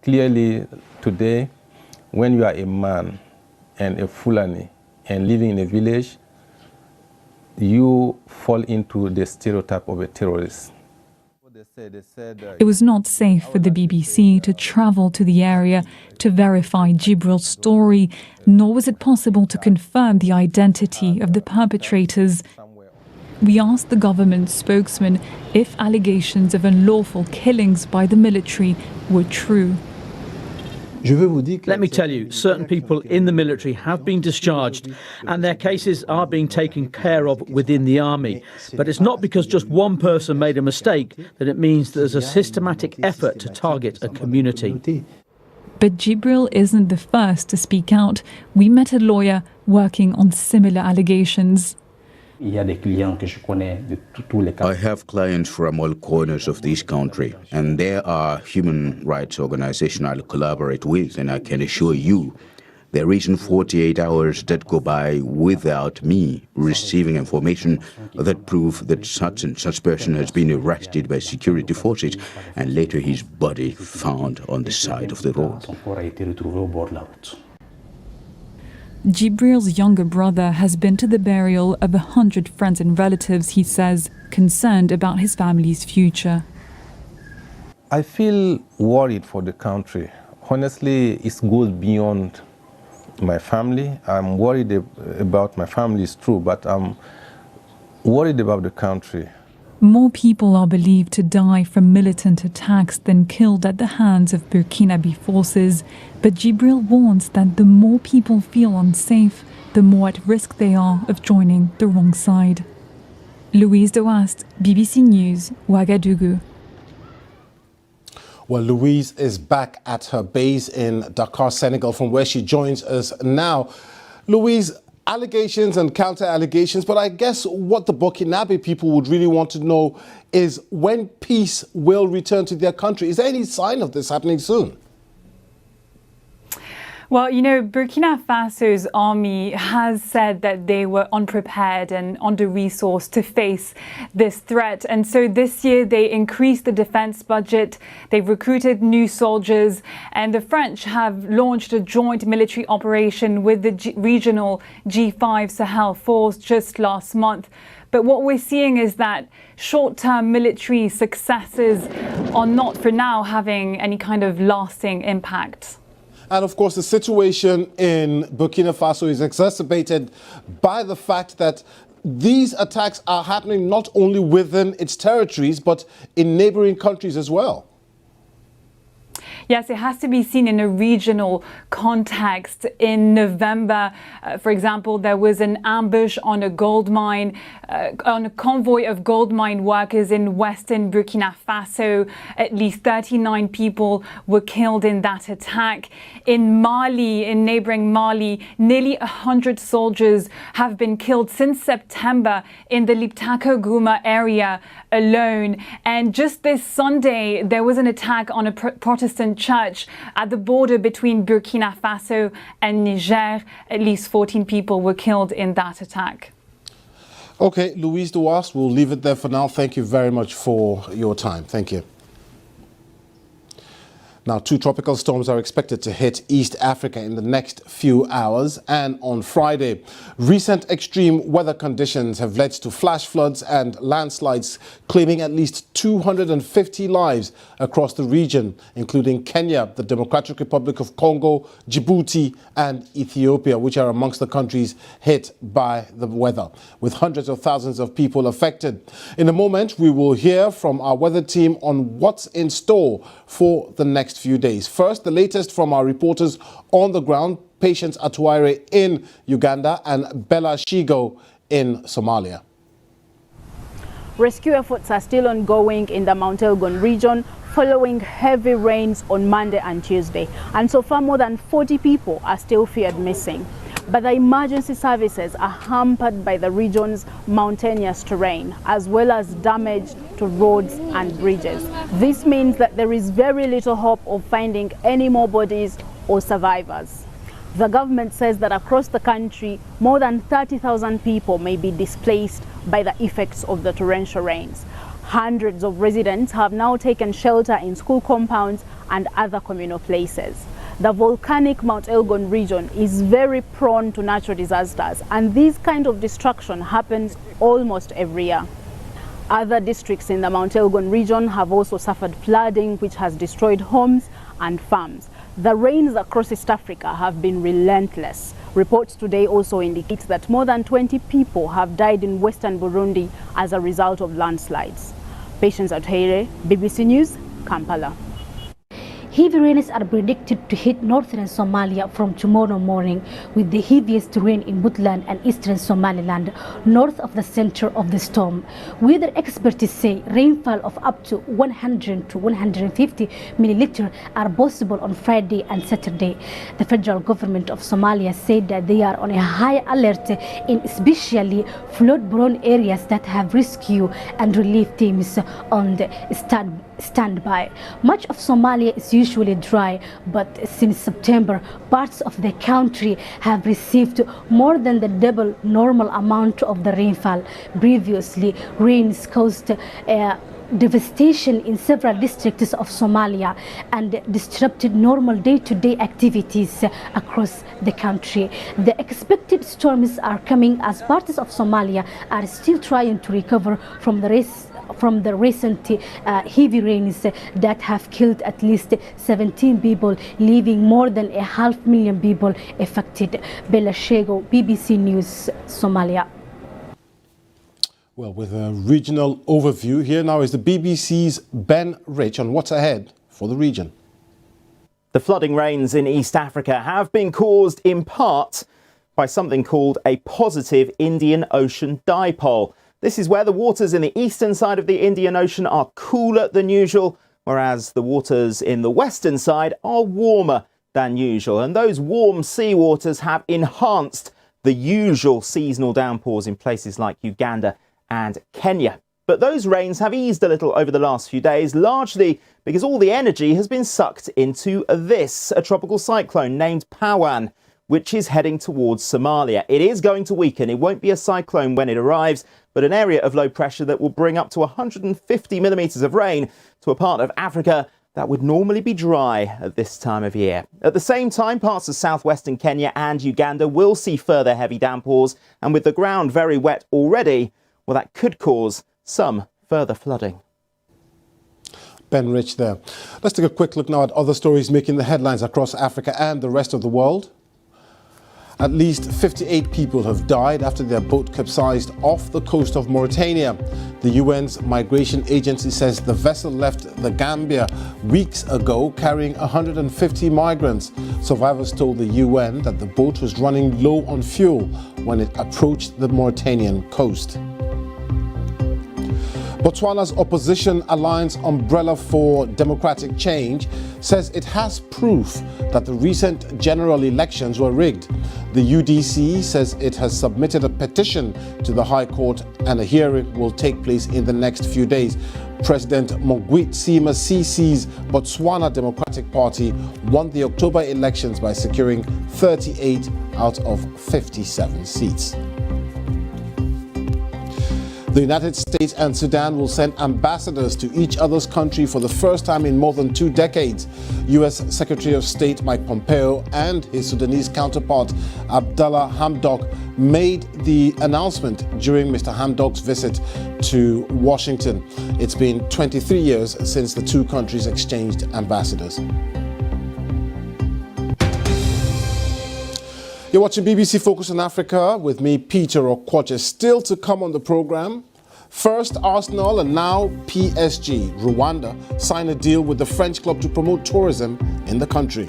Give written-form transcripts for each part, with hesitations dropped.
Clearly, today, when you are a man and a Fulani and living in a village, you fall into the stereotype of a terrorist. It was not safe for the BBC to travel to the area to verify Jibril's story, nor was it possible to confirm the identity of the perpetrators. We asked the government spokesman if allegations of unlawful killings by the military were true. Let me tell you, certain people in the military have been discharged and their cases are being taken care of within the army. But it's not because just one person made a mistake that it means there's a systematic effort to target a community. But Jibril isn't the first to speak out. We met a lawyer working on similar allegations. I have clients from all corners of this country, and there are human rights organizations I'll collaborate with, and I can assure you there isn't 48 hours that go by without me receiving information that prove that such and such person has been arrested by security forces and later his body found on the side of the road. Jibril's younger brother has been to the burial of 100 friends and relatives, he says, concerned about his family's future. I feel worried for the country. Honestly, it goes beyond my family. I'm worried about my family, it's true, but I'm worried about the country. More people are believed to die from militant attacks than killed at the hands of Burkinabe forces. But Jibril warns that the more people feel unsafe, the more at risk they are of joining the wrong side. Louise Dewast, BBC News, Ouagadougou. Well, Louise is back at her base in Dakar, Senegal, from where she joins us now. Louise, allegations and counter-allegations, but I guess what the Burkinabe people would really want to know is when peace will return to their country. Is there any sign of this happening soon? Well, you know, Burkina Faso's army has said that they were unprepared and under-resourced to face this threat. And so this year they increased the defense budget, they've recruited new soldiers, and the French have launched a joint military operation with the regional G5 Sahel force just last month. But what we're seeing is that short-term military successes are not for now having any kind of lasting impact. And of course, the situation in Burkina Faso is exacerbated by the fact that these attacks are happening not only within its territories, but in neighboring countries as well. Yes, it has to be seen in a regional context. In November, for example, there was an ambush on a gold mine, on a convoy of gold mine workers in western Burkina Faso. At least 39 people were killed in that attack. In Mali, in neighboring Mali, nearly 100 soldiers have been killed since September in the Liptako Gouma area alone. And just this Sunday, there was an attack on a Protestant church at the border between Burkina Faso and Niger. At least 14 people were killed in that attack. Okay, Louise Dewast, we'll leave it there for now. Thank you very much for your time. Thank you. Now, 2 tropical storms are expected to hit East Africa in the next few hours and on Friday. Recent extreme weather conditions have led to flash floods and landslides, claiming at least 250 lives across the region, including Kenya, the Democratic Republic of Congo, Djibouti and Ethiopia, which are amongst the countries hit by the weather, with hundreds of thousands of people affected. In a moment, we will hear from our weather team on what's in store for the next few days. First, the latest from our reporters on the ground, Patience Atuaire in Uganda and Bella Shigo in Somalia. Rescue efforts are still ongoing in the Mount Elgon region following heavy rains on Monday and Tuesday. And so far, more than 40 people are still feared missing. But the emergency services are hampered by the region's mountainous terrain, as well as damage to roads and bridges. This means that there is very little hope of finding any more bodies or survivors. The government says that across the country, more than 30,000 people may be displaced by the effects of the torrential rains. Hundreds of residents have now taken shelter in school compounds and other communal places. The volcanic Mount Elgon region is very prone to natural disasters, and this kind of destruction happens almost every year. Other districts in the Mount Elgon region have also suffered flooding, which has destroyed homes and farms. The rains across East Africa have been relentless. Reports today also indicate that more than 20 people have died in western Burundi as a result of landslides. Patience Athere, BBC News, Kampala. Heavy rains are predicted to hit northern Somalia from tomorrow morning, with the heaviest rain in Puntland and eastern Somaliland, north of the center of the storm. Weather experts say rainfall of up to 100 to 150 milliliters are possible on Friday and Saturday. The federal government of Somalia said that they are on a high alert in especially flood-prone areas that have rescue and relief teams on the standby. Much of Somalia is usually dry, but since September, parts of the country have received more than the double normal amount of the rainfall. Previously, rains caused devastation in several districts of Somalia and disrupted normal day-to-day activities across the country. The expected storms are coming as parts of Somalia are still trying to recover from the recent heavy rains that have killed at least 17 people, leaving more than 500,000 people affected. Bella Shego, BBC News, Somalia. Well, with a regional overview, here now is the BBC's Ben Rich on what's ahead for the region. The flooding rains in East Africa have been caused in part by something called a positive Indian Ocean dipole. This is where the waters in the eastern side of the Indian Ocean are cooler than usual, whereas the waters in the western side are warmer than usual. And those warm sea waters have enhanced the usual seasonal downpours in places like Uganda and Kenya. But those rains have eased a little over the last few days, largely because all the energy has been sucked into this, a tropical cyclone named Pawan, which is heading towards Somalia. It is going to weaken. It won't be a cyclone when it arrives, but an area of low pressure that will bring up to 150 millimetres of rain to a part of Africa that would normally be dry at this time of year. At the same time, parts of southwestern Kenya and Uganda will see further heavy downpours, and with the ground very wet already, well, that could cause some further flooding. Ben Rich there. Let's take a quick look now at other stories making the headlines across Africa and the rest of the world. At least 58 people have died after their boat capsized off the coast of Mauritania. The UN's migration agency says the vessel left the Gambia weeks ago carrying 150 migrants. Survivors told the UN that the boat was running low on fuel when it approached the Mauritanian coast. Botswana's opposition alliance Umbrella for Democratic Change says it has proof that the recent general elections were rigged. The UDC says it has submitted a petition to the High Court and a hearing will take place in the next few days. President Mogwitsi Masisi's Botswana Democratic Party won the October elections by securing 38 out of 57 seats. The United States and Sudan will send ambassadors to each other's country for the first time in more than 2 decades. U.S. Secretary of State Mike Pompeo and his Sudanese counterpart Abdallah Hamdok made the announcement during Mr. Hamdok's visit to Washington. It's been 23 years since the two countries exchanged ambassadors. You're watching BBC Focus on Africa with me, Peter Okwoche. Still to come on the program. First, Arsenal and now PSG, Rwanda, sign a deal with the French club to promote tourism in the country.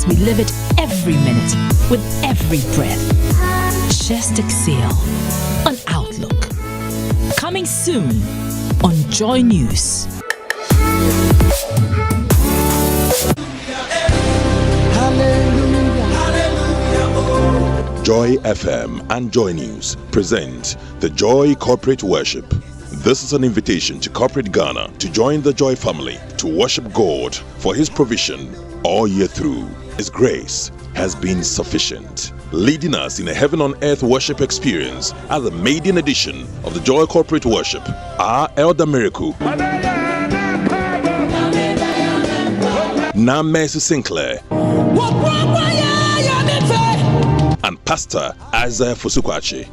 as we live it every minute, with every breath. Just exhale on Outlook. Coming soon on Joy News. Joy FM and Joy News present the Joy Corporate Worship. This is an invitation to corporate Ghana to join the Joy family to worship God for His provision all year through. His grace has been sufficient, leading us in a heaven on earth worship experience at the maiden edition of the Joy Corporate Worship. Our Elder Miracle, Mercy Sinclair, and Pastor Isaiah Fusukwachi.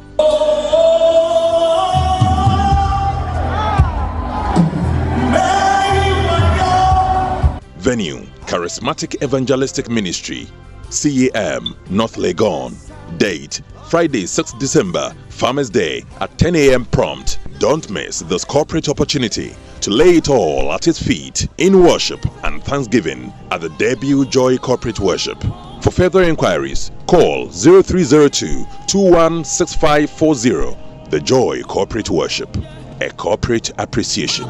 Venue, Charismatic Evangelistic Ministry, CAM, North Legon. Date, Friday, 6th December, Farmers Day at 10 a.m. prompt. Don't miss this corporate opportunity to lay it all at His feet in worship and thanksgiving at the debut Joy Corporate Worship. For further inquiries, call 0302 216540. The Joy Corporate Worship, a corporate appreciation.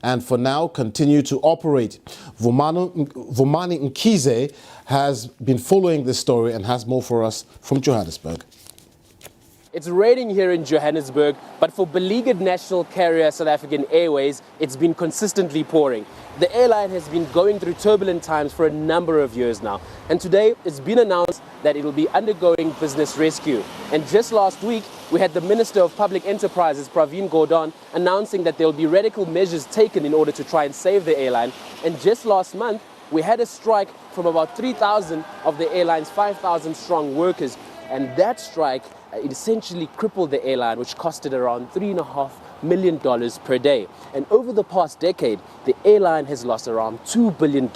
And for now, continue to operate. Vumani Nkize has been following this story and has more for us from Johannesburg. It's raining here in Johannesburg, but for beleaguered national carrier South African Airways, it's been consistently pouring. The airline has been going through turbulent times for a number of years now, and today it's been announced that it will be undergoing business rescue. And just last week, we had the Minister of Public Enterprises, Pravin Gordhan, announcing that there will be radical measures taken in order to try and save the airline. And just last month, we had a strike from about 3,000 of the airline's 5,000 strong workers, and that strike it essentially crippled the airline, which costed around $3.5 million per day. And over the past decade, the airline has lost around $2 billion.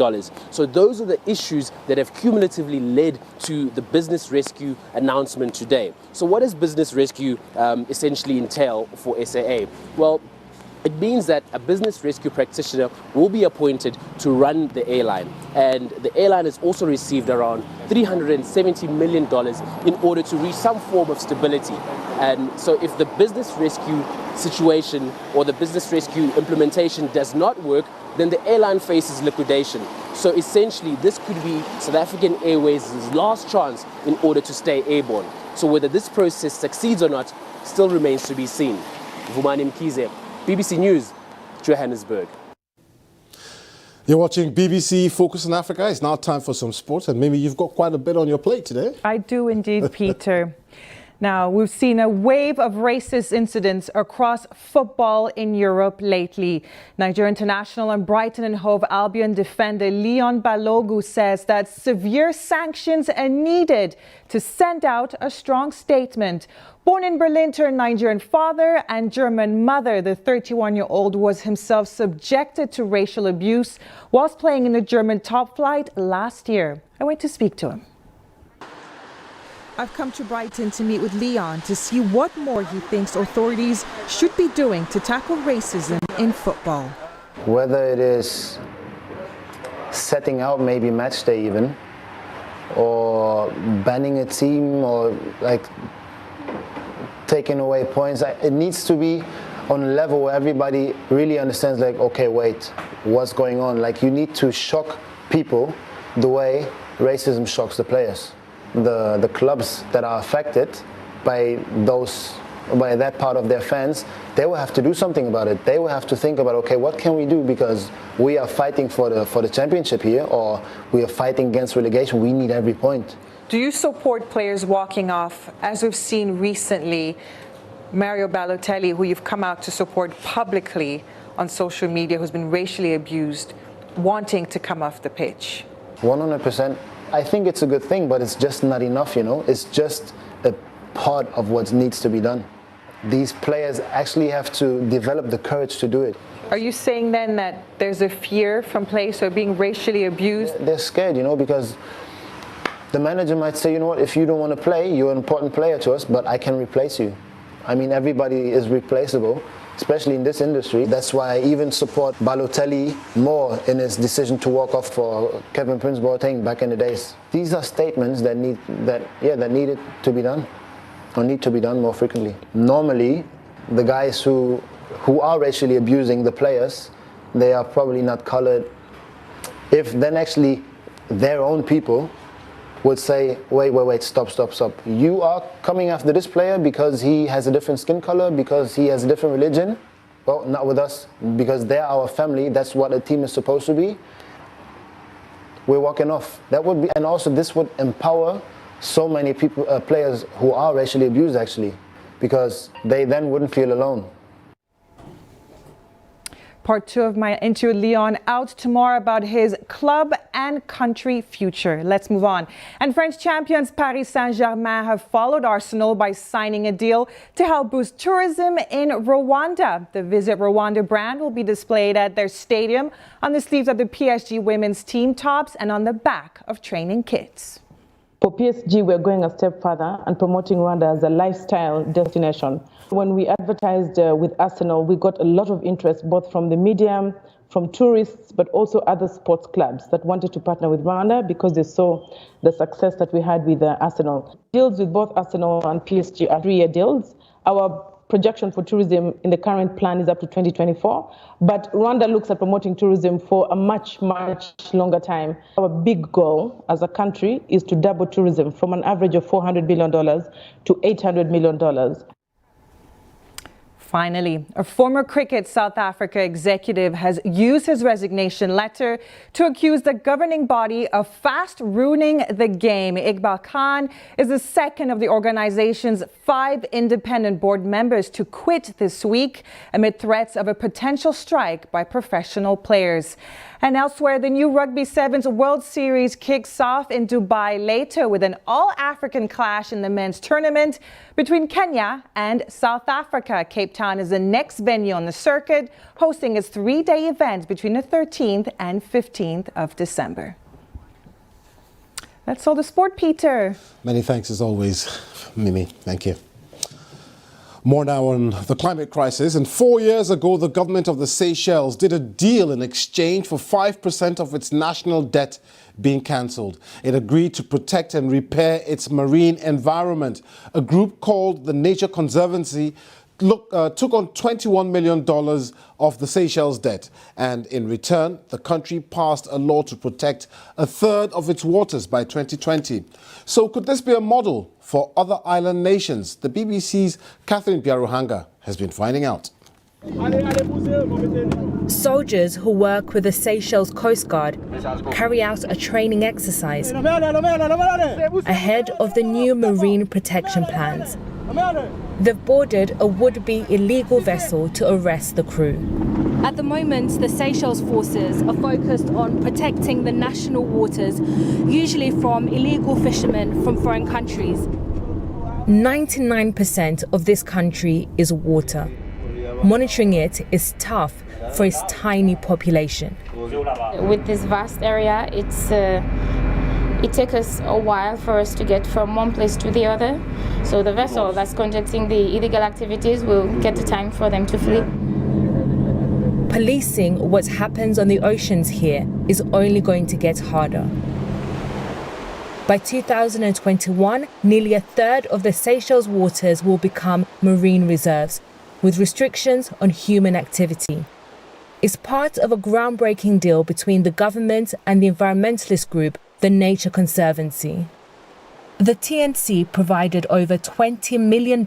So those are the issues that have cumulatively led to the business rescue announcement today. So what does business rescue essentially entail for SAA? Well, it means that a business rescue practitioner will be appointed to run the airline. And the airline has also received around $370 million in order to reach some form of stability. And so if the business rescue situation or the business rescue implementation does not work, then the airline faces liquidation. So essentially, this could be South African Airways' last chance in order to stay airborne. So whether this process succeeds or not still remains to be seen. Vumani Nkize, BBC News, Johannesburg. You're watching BBC Focus on Africa. It's now time for some sports, and maybe you've got quite a bit on your plate today. I do indeed, Peter. Now, we've seen a wave of racist incidents across football in Europe lately. Nigeria international and Brighton and Hove Albion defender Leon Balogun says that severe sanctions are needed to send out a strong statement. Born in Berlin to a Nigerian father and German mother, the 31-year-old was himself subjected to racial abuse whilst playing in the German top flight last year. I went to speak to him. I've come to Brighton to meet with Leon to see what more he thinks authorities should be doing to tackle racism in football. Whether it is setting out maybe match day even, or banning a team, or like taking away points, it needs to be on a level where everybody really understands, like, okay, wait, what's going on? Like, you need to shock people the way racism shocks the players. The clubs that are affected by that part of their fans, they will have to do something about it. They will have to think about, okay, what can we do, because we are fighting for the championship here, or we are fighting against relegation. We need every point. Do you support players walking off, as we've seen recently, Mario Balotelli, who you've come out to support publicly on social media, who's been racially abused, wanting to come off the pitch? 100%. I think it's a good thing, but it's just not enough, you know. It's just a part of what needs to be done. these players actually have to develop the courage to do it. Are you saying then that there's a fear from players who are being racially abused? They're scared, you know, because the manager might say, you know what, if you don't want to play, you're an important player to us, but I can replace you. I mean, everybody is replaceable, especially in this industry. That's why I even support Balotelli more in his decision to walk off for Kevin Prince Boateng back in the days. These are statements that needed to be done, or need to be done more frequently. Normally, the guys who are racially abusing the players, they are probably not colored. If then actually their own people would say, wait, stop. You are coming after this player because he has a different skin color, because he has a different religion? Well, not with us, because they're our family. That's what a team is supposed to be. We're walking off. That would be, and also this would empower so many people, players who are racially abused actually, because they then wouldn't feel alone. Part 2 of my interview with Leon out tomorrow about his club and country future. Let's move on. And French champions Paris Saint-Germain have followed Arsenal by signing a deal to help boost tourism in Rwanda. The Visit Rwanda brand will be displayed at their stadium, on the sleeves of the PSG women's team tops, and on the back of training kits. For PSG, we're going a step further and promoting Rwanda as a lifestyle destination. When we advertised with Arsenal, we got a lot of interest both from the media, from tourists, but also other sports clubs that wanted to partner with Rwanda because they saw the success that we had with Arsenal. Deals with both Arsenal and PSG are 3-year deals. Our projection for tourism in the current plan is up to 2024, but Rwanda looks at promoting tourism for a much longer time. Our big goal as a country is to double tourism from an average of $400 billion to $800 million. Finally, a former cricket South Africa executive has used his resignation letter to accuse the governing body of fast ruining the game. Iqbal Khan is the second of the organization's 5 independent board members to quit this week amid threats of a potential strike by professional players. And elsewhere, the new Rugby Sevens World Series kicks off in Dubai later with an all-African clash in the men's tournament between Kenya and South Africa. Cape Town is the next venue on the circuit, hosting its 3-day event between the 13th and 15th of December. That's all the sport, Peter. Many thanks as always, Mimi. Thank you. More now on the climate crisis. And 4 years ago, the government of the Seychelles did a deal in exchange for 5% of its national debt being cancelled. It agreed to protect and repair its marine environment. A group called the Nature Conservancy took on $21 million of the Seychelles debt, and in return, the country passed a law to protect a third of its waters by 2020. So could this be a model for other island nations? The BBC's Catherine Biaruhanga has been finding out. Soldiers who work with the Seychelles Coast Guard carry out a training exercise ahead of the new marine protection plans. They've boarded a would-be illegal vessel to arrest the crew. At the moment, the Seychelles forces are focused on protecting the national waters, usually from illegal fishermen from foreign countries. 99% of this country is water. Monitoring it is tough for its tiny population. With this vast area, it takes us a while for us to get from one place to the other. So the vessel that's conducting the illegal activities will get the time for them to flee. Policing what happens on the oceans here is only going to get harder. By 2021, nearly a third of the Seychelles waters will become marine reserves, with restrictions on human activity. It's part of a groundbreaking deal between the government and the environmentalist group, the Nature Conservancy. The TNC provided over $20 million,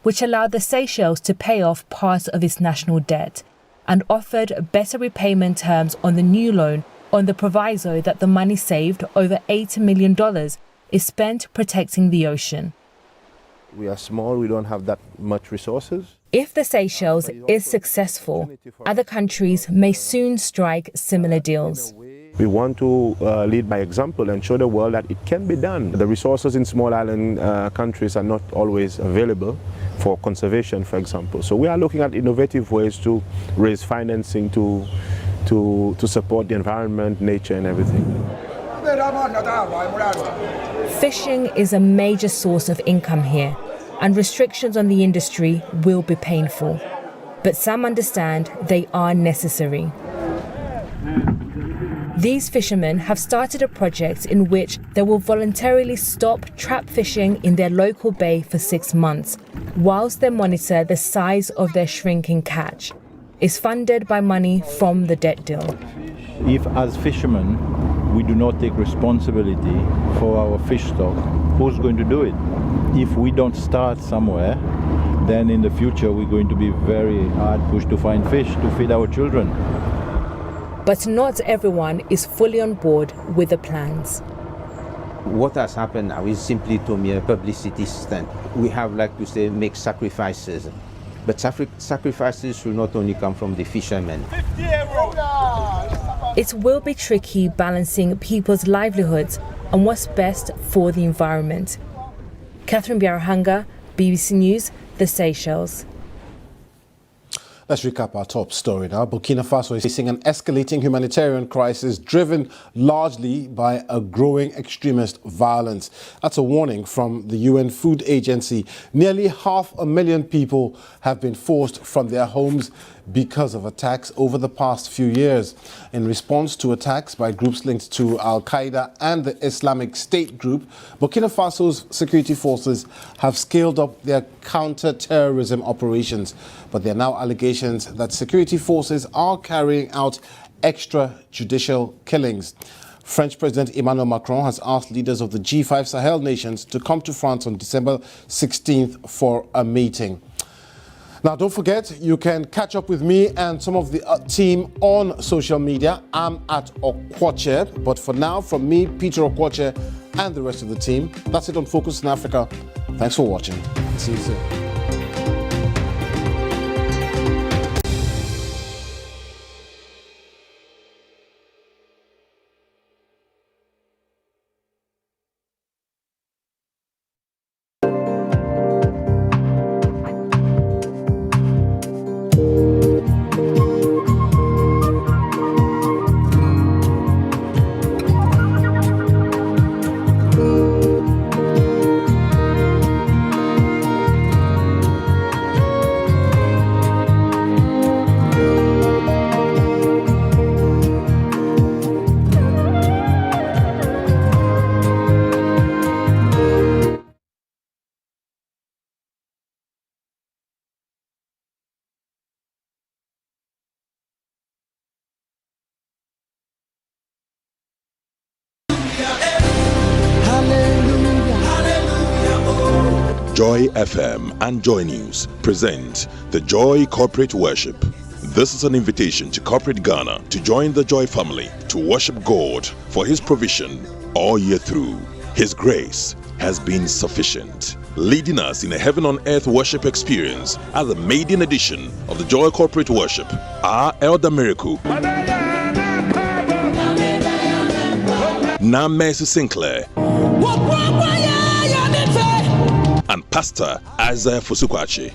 which allowed the Seychelles to pay off part of its national debt, and offered better repayment terms on the new loan on the proviso that the money saved, over $80 million, is spent protecting the ocean. We are small, we don't have that much resources. If the Seychelles is successful, other countries may soon strike similar deals. We want to lead by example and show the world that it can be done. The resources in small island countries are not always available, for conservation, for example. So we are looking at innovative ways to raise financing to support the environment, nature and everything. Fishing is a major source of income here, and restrictions on the industry will be painful. But some understand they are necessary. These fishermen have started a project in which they will voluntarily stop trap fishing in their local bay for 6 months, whilst they monitor the size of their shrinking catch. It's funded by money from the debt deal. If, as fishermen, we do not take responsibility for our fish stock, who's going to do it? If we don't start somewhere, then in the future we're going to be very hard pushed to find fish to feed our children. But not everyone is fully on board with the plans. What has happened now is simply to me a publicity stunt. We have, like to say, make sacrifices. But sacrifices should not only come from the fishermen. It will be tricky balancing people's livelihoods and what's best for the environment. Catherine Biarahanga, BBC News, The Seychelles. Let's recap our top story now. Burkina Faso is facing an escalating humanitarian crisis driven largely by a growing extremist violence. That's a warning from the UN Food Agency. Nearly 500,000 people have been forced from their homes because of attacks over the past few years. In response to attacks by groups linked to Al-Qaeda and the Islamic State group, Burkina Faso's security forces have scaled up their counter-terrorism operations. But there are now allegations that security forces are carrying out extrajudicial killings. French President Emmanuel Macron has asked leaders of the G5 Sahel nations to come to France on December 16th for a meeting. Now, don't forget, you can catch up with me and some of the team on social media. I'm at Okwoche. But for now, from me, Peter Okwoche, and the rest of the team, that's it on Focus in Africa. Thanks for watching. See you soon. Joy FM and Joy News present the Joy Corporate Worship. This is an invitation to corporate Ghana to join the Joy family to worship God for His provision all year through. His grace has been sufficient, leading us in a heaven on earth worship experience at the maiden edition of the Joy Corporate Worship. Our Elder Miracle, Namesi Sinclair, and Pastor Isaiah Fusukwachi.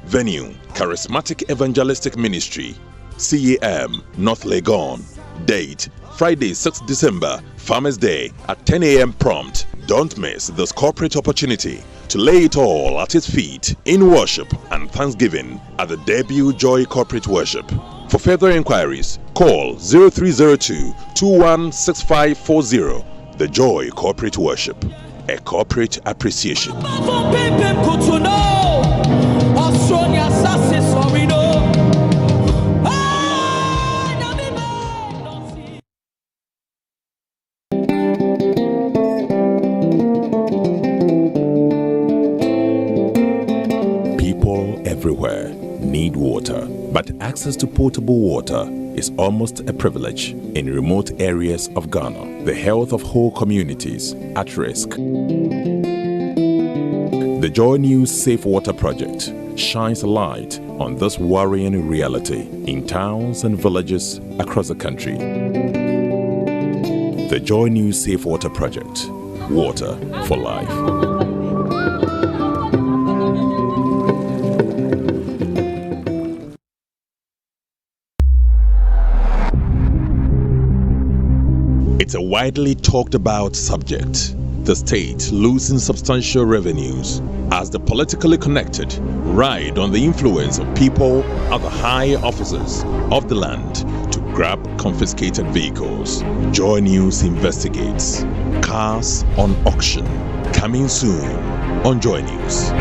Venue, Charismatic Evangelistic Ministry, CAM, North Legon. Date, Friday, 6th December, Farmers Day at 10 a.m. prompt. Don't miss this corporate opportunity to lay it all at His feet in worship and thanksgiving at the debut Joy Corporate Worship. For further inquiries, call 0302-216540. The Joy Corporate Worship, a corporate appreciation. People everywhere need water, but access to potable water is almost a privilege in remote areas of Ghana. The health of whole communities at risk. The Joy News Safe Water Project shines a light on this worrying reality in towns and villages across the country. the Joy News Safe Water Project. Water for life. It's a widely talked about subject. The state losing substantial revenues as the politically connected ride on the influence of people at the high offices of the land to grab confiscated vehicles. Joy News investigates. Cars on auction. Coming soon on Joy News.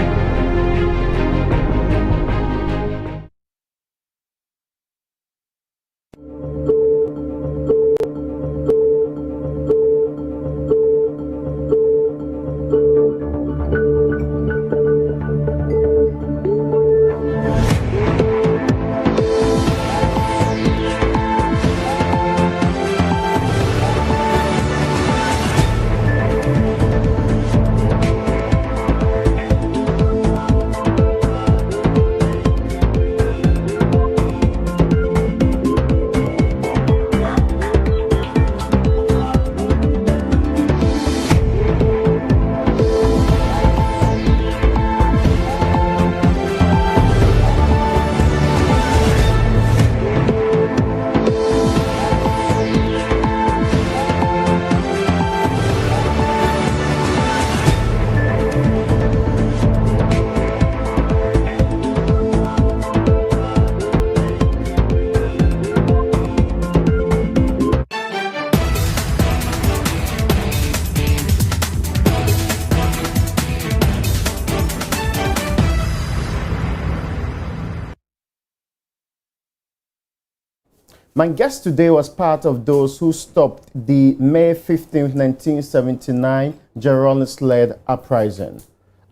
My guest today was part of those who stopped the May 15, 1979 Gerolins-led uprising.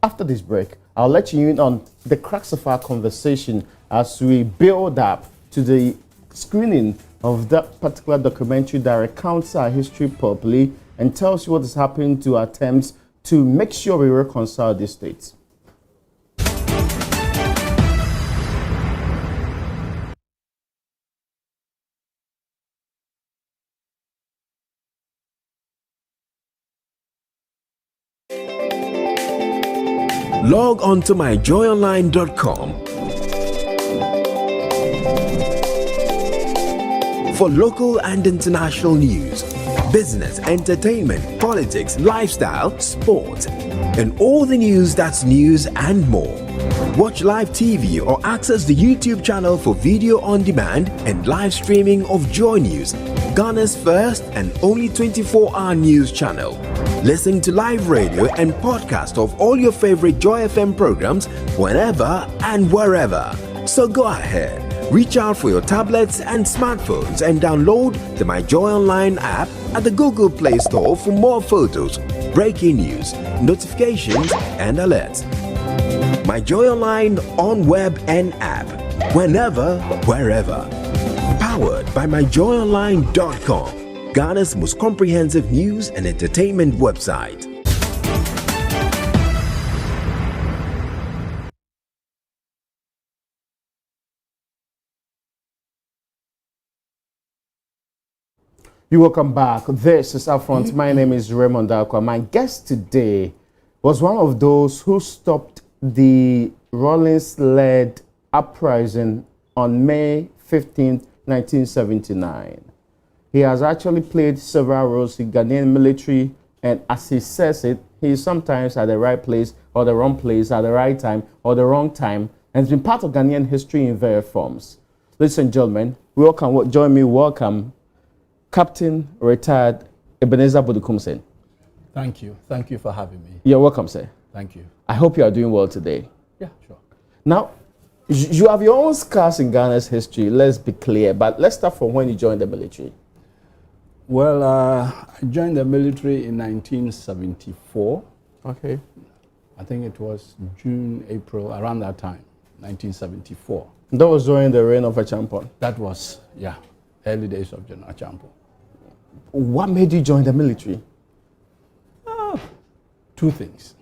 After this break, I'll let you in on the crux of our conversation as we build up to the screening of that particular documentary that recounts our history properly and tells you what is happening to our attempts to make sure we reconcile these states. Log on to myjoyonline.com for local and international news, business, entertainment, politics, lifestyle, sport, and all the news that's news and more. Watch live TV or access the YouTube channel for video on demand and live streaming of Joy News, Ghana's first and only 24-hour news channel. Listen to live radio and podcast of all your favorite Joy FM programs whenever and wherever. So go ahead, reach out for your tablets and smartphones and download the My Joy Online app at the Google Play Store for more photos, breaking news, notifications, and alerts. My Joy Online on web and app, whenever, wherever. Powered by myjoyonline.com. Ghana's most comprehensive news and entertainment website. You're welcome back. This is Upfront. My name is Raymond Akwa. My guest today was one of those who stopped the Rawlins-led uprising on May 15, 1979. He has actually played several roles in Ghanaian military, and as he says it, he is sometimes at the right place or the wrong place at the right time or the wrong time, and has been part of Ghanaian history in various forms. Ladies and gentlemen, welcome Captain Retired Ebenezer Bodukumsen. Thank you. Thank you for having me. You're welcome, sir. Thank you. I hope you are doing well today. Yeah, sure. Now, you have your own scars in Ghana's history, let's be clear, but let's start from when you joined the military. Well, I joined the military in 1974. Okay. I think it was June, April, around that time, 1974. That was during the reign of Achampon? That was, yeah, early days of General Achampon. What made you join the military? Two things.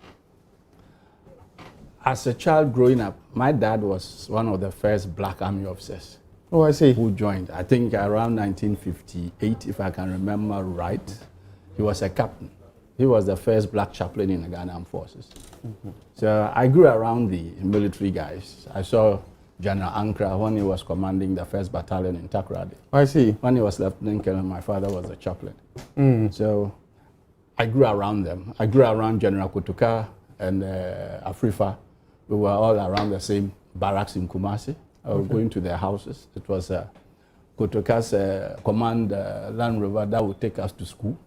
As a child growing up, my dad was one of the first black army officers. Oh, I see. Who joined, I think around 1958, if I can remember right. he was a captain. He was the first black chaplain in the Ghana Armed Forces. So I grew around the military guys. I saw General Ankra when he was commanding the 1st Battalion in Takoradi. I see. When he was Lieutenant Colonel, my father was a chaplain. So I grew around them. I grew around General Kutuka and Afrifa. We were all around the same barracks in Kumasi. I was going to their houses. It was Kutuka's command Land Rover that would take us to school.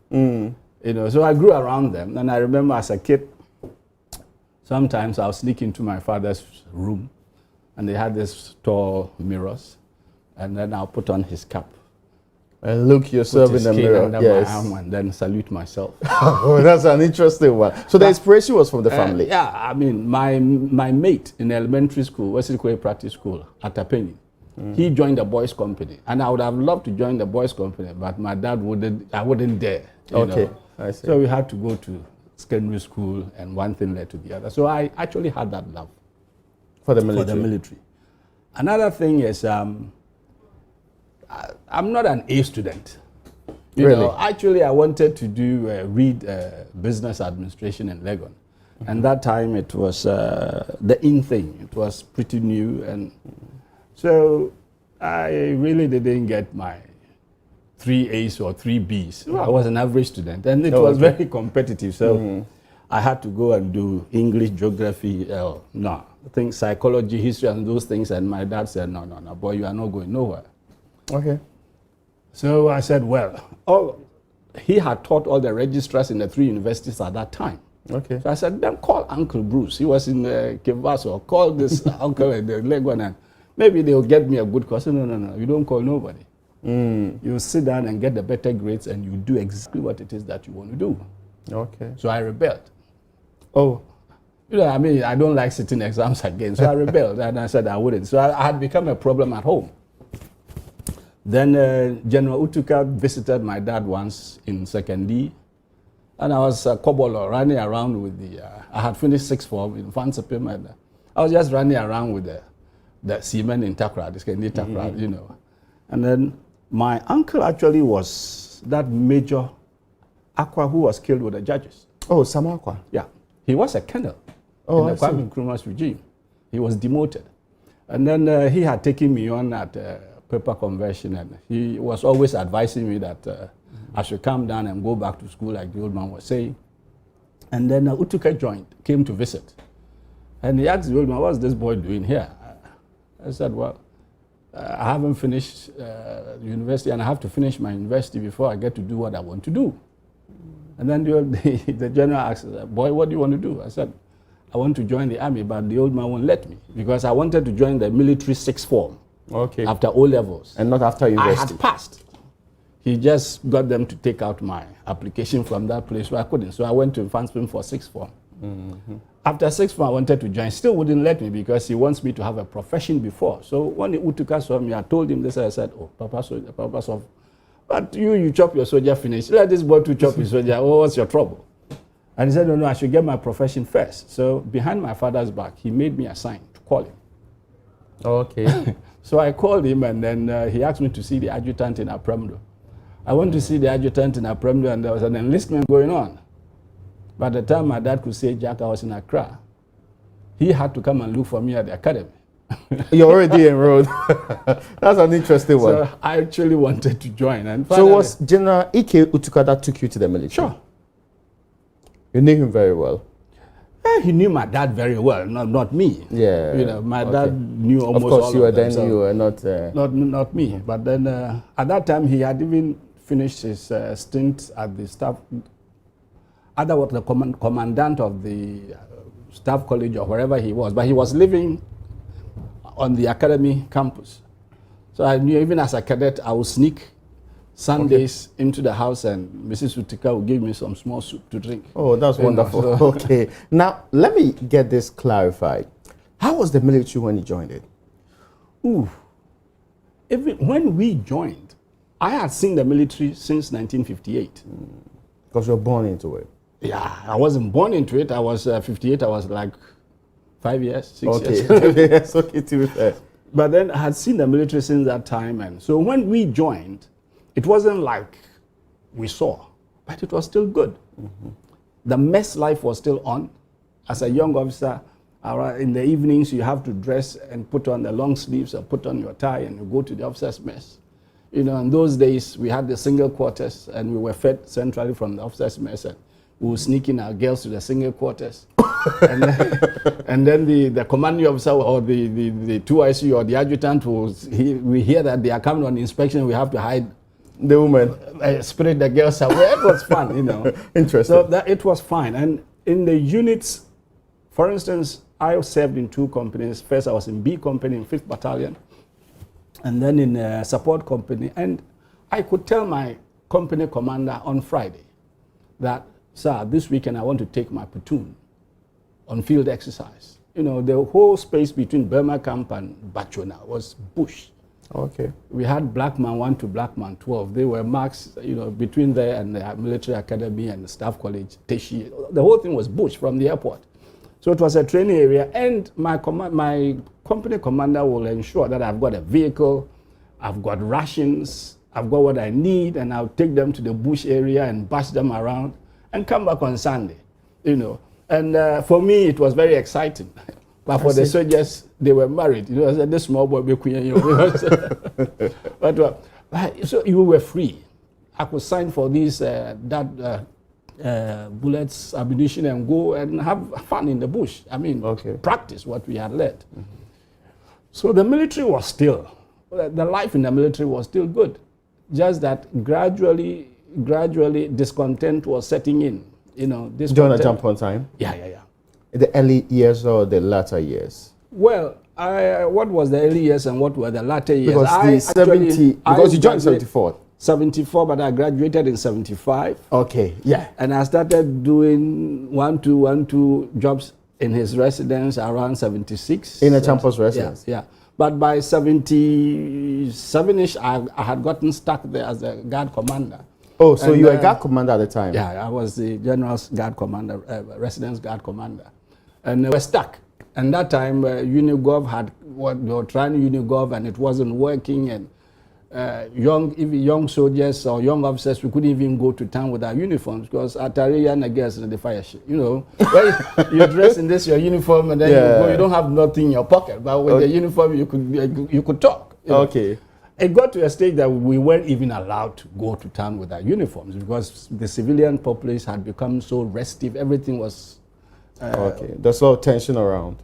You know, so I grew around them. And I remember as a kid, sometimes I'll sneak into my father's room, and they had these tall mirrors, and then I'll put on his cap. And look yourself in the mirror, yes. My arm and then salute myself. Oh, that's an interesting one. So the inspiration was from the family? Yeah, I mean, my mate in elementary school, Wesley Kwe Practice School at Apeni, he joined the boys' company. And I would have loved to join the boys' company, but my dad I wouldn't dare. You know. I see. So we had to go to secondary school, and one thing led to the other. So I actually had that love for the military. Another thing is, I'm not an A student. You Really? know, actually, I wanted to read business administration in Legon. And that time it was the in thing. It was pretty new. And so I really didn't get my 3 A's or 3 B's. I was an average student, and it was very competitive. So I had to go and do English, geography, I think psychology, history, and those things. And my dad said, no, boy, you are not going nowhere. Okay. So I said, well, he had taught all the registrars in the 3 universities at that time. Okay. So I said, then call Uncle Bruce. He was in Kivaso. Call this uncle in the Legon, and maybe they'll get me a good course. No, you don't call nobody. You sit down and get the better grades, and you do exactly what it is that you want to do. Okay. So I rebelled. You know, I mean, I don't like sitting exams again. So I rebelled, and I said I wouldn't. So I had become a problem at home. Then General Utuka visited my dad once in 2nd D, and I was Kobolo running around with I had finished 6th form in Fansipim, and I was just running around with the seamen in Takoradi, this kind of Takoradi, you know. And then my uncle actually was that Major Akwa who was killed with the judges. Oh, Sam Akwa? Yeah. He was a colonel in the Kwame Nkrumah's regime. He was demoted. And then he had taken me on at paper conversion, and he was always advising me that I should come down and go back to school like the old man was saying. And then Utuka came to visit. And he asked the old man, what's this boy doing here? I said, well, I haven't finished university, and I have to finish my university before I get to do what I want to do. And then the general asked, boy, what do you want to do? I said, I want to join the army, but the old man won't let me because I wanted to join the military 6th form after O levels. And not after university? I had passed. He just got them to take out my application from that place, so I couldn't. So I went to Fansipim for 6th form. After 6th form, I wanted to join. Still wouldn't let me because he wants me to have a profession before. So when Utuka saw me, I told him this. I said, oh, Papa Soldier. But you chop your soldier finish. Let this boy to chop his soldier. Oh, what's your trouble? And he said, no, I should get my profession first. So behind my father's back, he made me a sign to call him. Okay. So I called him, and then he asked me to see the adjutant in Apremdo. I went to see the adjutant in Apremdo, and there was an enlistment going on. By the time my dad could say, Jack, I was in Accra, he had to come and look for me at the academy. You're already enrolled. That's an interesting one. So I actually wanted to join. And so was General Ike Utuka that took you to the military? Sure. You knew him very well? He knew my dad very well, not me. Yeah. You know, my dad knew almost all of them. Of course, you were then, so you were not... Not me. But then at that time, he had even finished his stint at the staff... Either was the commandant of the staff college or wherever he was, but he was living on the academy campus. So I knew even as a cadet, I would sneak Sundays into the house, and Mrs. Utuka would give me some small soup to drink. Oh, that's wonderful. Okay. Now, let me get this clarified. How was the military when you joined it? When we joined, I had seen the military since 1958. Because you were born into it? Yeah, I wasn't born into it. I was 58. I was like 5 years, 6 years. Yes, okay, to be fair. But then I had seen the military since that time. And so when we joined, it wasn't like we saw. but it was still good. The mess life was still on. As a young officer, in the evenings you have to dress and put on the long sleeves or put on your tie and you go to the officers' mess. You know, in those days we had the single quarters and we were fed centrally from the officers' mess, and we would sneak in our girls to the single quarters. and then the commanding officer or the 2IC or the adjutant we hear that they are coming on inspection, we have to hide the women, spirit the girls away. It was fun, you know. Interesting. So that it was fine. And in the units, for instance, I served in 2 companies. First, I was in B Company in 5th Battalion, and then in a support company. And I could tell my company commander on Friday that, sir, this weekend I want to take my platoon on field exercise. You know, the whole space between Burma Camp and Bachona was bush. Okay. We had Blackman 1 to Blackman 12. They were marks, you know, between there and the military academy and the staff college, Teshi. The whole thing was bush from the airport. So it was a training area, and my company commander will ensure that I've got a vehicle, I've got rations, I've got what I need, and I'll take them to the bush area and bus them around and come back on Sunday, you know. And for me, it was very exciting. But for the soldiers, they were married. You know, this small boy, but so you were free. I could sign for these bullets, ammunition, and go and have fun in the bush. I mean, practice what we had learned. So the military was still, the life in the military was still good. Just that gradually discontent was setting in. You know, during the jump on time? Yeah. The early years or the latter years? Well, what was the early years and what were the latter years? Because you joined 74. 74, but I graduated in 75. Okay, yeah. And I started doing 1-2 jobs in his residence around 76. In a campus residence? Yeah. But by 77-ish, I had gotten stuck there as a guard commander. Oh, so you were a guard commander at the time? Yeah, I was the general's guard commander, residence guard commander. And we were stuck. And that time, Unigov they were trying Unigov and it wasn't working. And young soldiers or young officers, we couldn't even go to town with our uniforms because Atari and the girls in the fire shit. You know, you dress in this, your uniform, and then you don't have nothing in your pocket. But with the uniform, you could talk. You know? Okay. It got to a stage that we weren't even allowed to go to town with our uniforms because the civilian populace had become so restive. Everything was... There's a lot of tension around.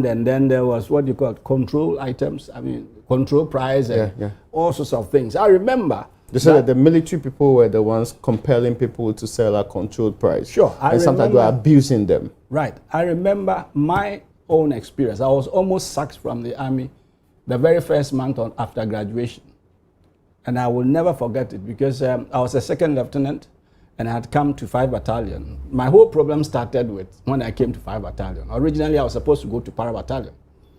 And then there was what you call control items. I mean, control price and all sorts of things. I remember... They said that the military people were the ones compelling people to sell at controlled price. Sure. And sometimes they were abusing them. Right. I remember my own experience. I was almost sacked from the army the very first month after graduation. And I will never forget it because I was a second lieutenant and I had come to 5 Battalion. My whole problem started with when I came to 5 Battalion. Originally, I was supposed to go to Para Battalion.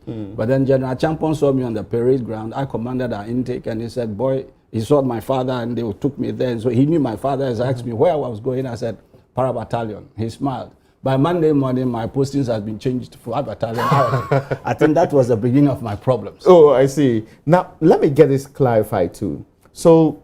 But then General Champon saw me on the parade ground. I commanded our intake and he said, boy, he saw my father and they took me there. And so he knew my father. He asked me where I was going. I said, Para Battalion. He smiled. By Monday morning, my postings has been changed to 5 Battalion. I think that was the beginning of my problems. Oh, I see. Now, let me get this clarified too. So,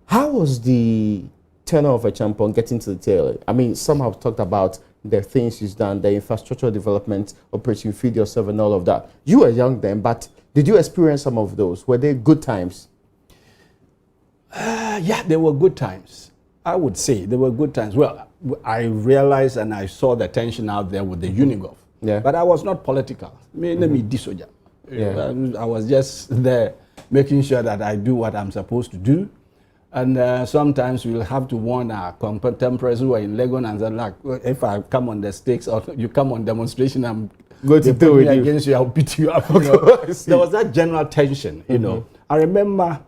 how was the tenure of a champion getting to the tail? I mean, some have talked about the things he's done, the infrastructure development, Operation Feed Yourself and all of that. You were young then, but did you experience some of those? Were they good times? Yeah, they were good times. I would say they were good times. Well, I realized and I saw the tension out there with the Unigov. Yeah. But I was not political. I was just there making sure that I do what I'm supposed to do. And sometimes we'll have to warn our contemporaries who are in Legon and say, like, if I come on the stakes or you come on demonstration, I'm going to do it against you, I'll beat you up. You know? There was that general tension, you know. I remember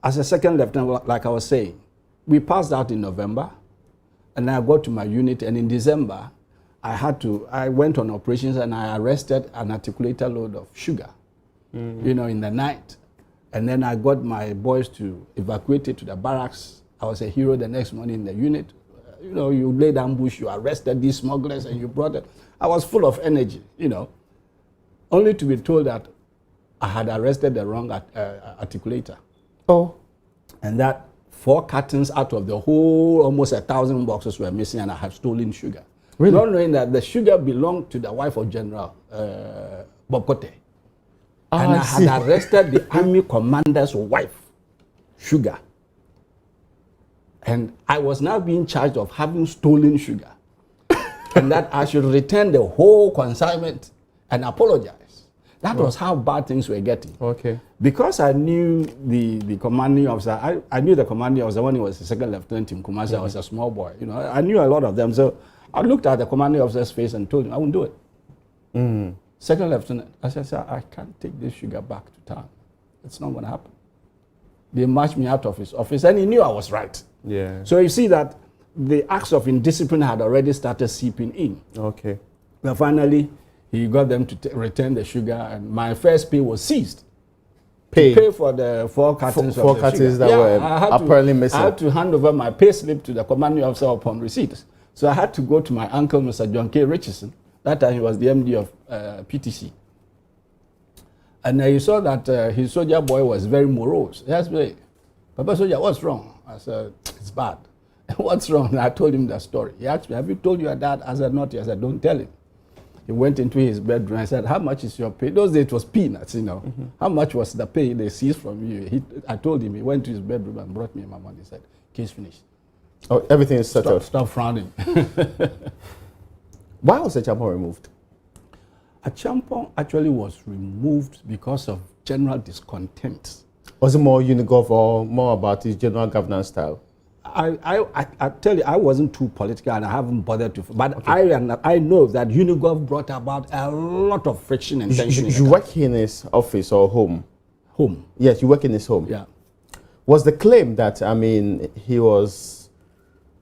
as a second lieutenant, like I was saying, we passed out in November and I got to my unit, and in December, I went on operations and I arrested an articulator load of sugar, you know, in the night. And then I got my boys to evacuate it to the barracks. I was a hero the next morning in the unit. You know, you laid ambush, you arrested these smugglers and you brought it. I was full of energy, you know, only to be told that I had arrested the wrong articulator. Oh. And that 4 cartons out of the whole, almost 1,000 boxes were missing, and I have stolen sugar. Really? Not knowing that the sugar belonged to the wife of General Bob Kote. And I had arrested the army commander's wife, Sugar. And I was now being charged of having stolen sugar. And that I should return the whole consignment and apologize. That was how bad things were getting. Okay. Because I knew the commanding officer, I knew the commanding officer when he was a second lieutenant in Kumasi. I was a small boy. You know, I knew a lot of them. So I looked at the commanding officer's face and told him I wouldn't do it. Second lieutenant, I said, sir, I can't take this sugar back to town. It's not going to happen. They marched me out of his office, and he knew I was right. Yeah. So you see that the acts of indiscipline had already started seeping in. Okay. But finally, he got them to return the sugar, and my first pay was seized. To pay for the 4 cartons of the sugar. that were apparently missing. I had to hand over my pay slip to the commanding officer upon receipt. So I had to go to my uncle, Mr. John K. Richardson. That time he was the MD of PTC. And he saw that his soldier boy was very morose. He asked me, Papa Soldier, what's wrong? I said, it's bad. What's wrong? And I told him the story. He asked me, have you told your dad? I said, not yet. I said, don't tell him. He went into his bedroom and said, how much is your pay? Those days it was peanuts, you know. How much was the pay they seized from you? I told him. He went to his bedroom and brought me my money. He said, case finished. Oh, everything is settled. Stop frowning. Why was the Acheampong removed? Acheampong actually was removed because of general discontent. Was it more Unigov or more about his general governance style? I tell you, I wasn't too political and I haven't bothered to. But okay. I know that Unigov brought about a lot of friction and tension. You work in his office or home? Home. Yes, you work in his home. Yeah. Was the claim that, I mean, he was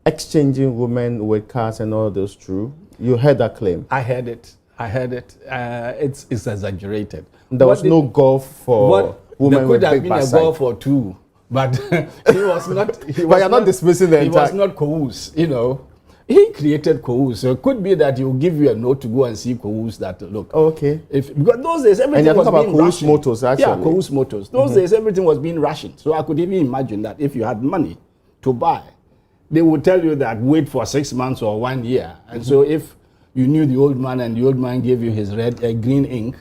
exchanging women with cars and all those true? You heard that claim? I heard it. It's exaggerated. There was no golf for women with big backside. There could have been a golf or two, but he was not. But you're not dismissing the entire. He was not coerced, you know. He created coerce, so it could be that he will give you a note to go and see coerce that look. Okay. Because those days everything was being rationed. Motors, actually. Yeah, coerce motors. Those days everything was being rationed. So I could even imagine that if you had money to buy, they would tell you that wait for 6 months or 1 year. And so if you knew the old man and the old man gave you his green ink,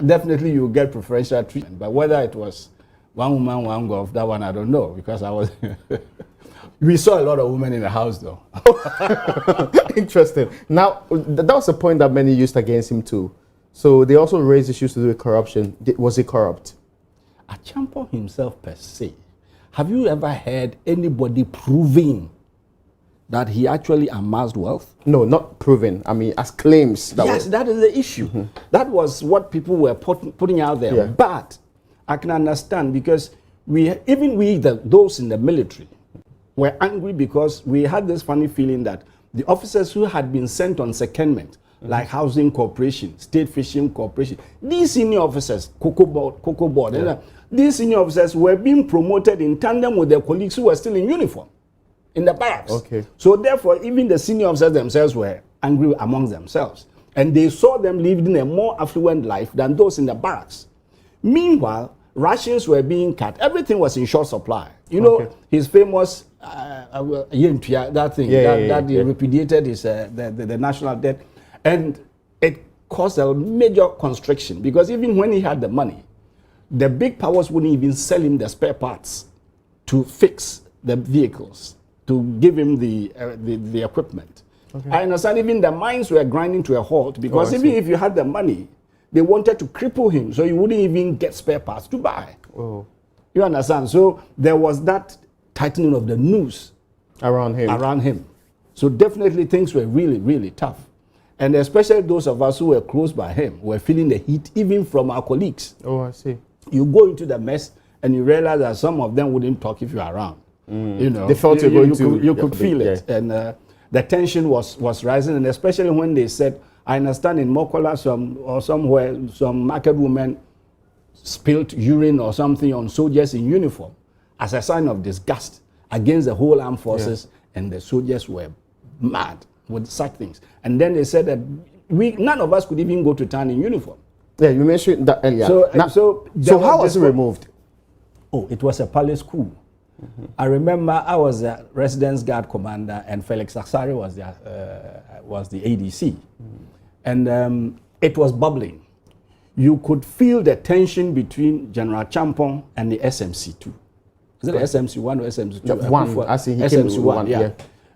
definitely you would get preferential treatment. But whether it was one woman, one golf, that one I don't know, because I was. We saw a lot of women in the house, though. Interesting. Now, that was a point that many used against him too. So they also raised issues to do with corruption. Was he corrupt? Acheampong himself per se. Have you ever heard anybody proving that he actually amassed wealth? No, not proven. I mean, as claims. Yes, that is the issue. That was what people were putting out there. Yeah. But I can understand because those in the military were angry because we had this funny feeling that the officers who had been sent on secondment, like Housing Corporation, State Fishing Corporation, these senior officers, Cocoa Board, these senior officers were being promoted in tandem with their colleagues who were still in uniform in the barracks. Okay. So therefore, even the senior officers themselves were angry among themselves. And they saw them living a more affluent life than those in the barracks. Meanwhile, rations were being cut. Everything was in short supply. You know, his famous that thing, that he repudiated his, the national debt. And it caused a major constriction because even when he had the money, the big powers wouldn't even sell him the spare parts to fix the vehicles, to give him the equipment. Okay. I understand even the mines were grinding to a halt because even if you had the money, they wanted to cripple him so you wouldn't even get spare parts to buy. Oh. You understand? So there was that tightening of the noose around him. So definitely things were really, really tough. And especially those of us who were close by him were feeling the heat even from our colleagues. Oh, I see. You go into the mess and you realize that some of them wouldn't talk if you were around. You know, they felt you could feel it. And the tension was rising, and especially when they said, I understand in Mokola somewhere some market women spilled urine or something on soldiers in uniform as a sign of disgust against the whole armed forces, and the soldiers were mad with such things. And then they said that none of us could even go to town in uniform. Yeah, you mentioned that earlier. So how was it removed? Oh, it was a palace coup. I remember I was a residence guard commander and Felix Aksari was the ADC. And it was bubbling. You could feel the tension between General Champong and the SMC2. Is it the SMC1 or SMC2? One. I see he SMC1, yeah.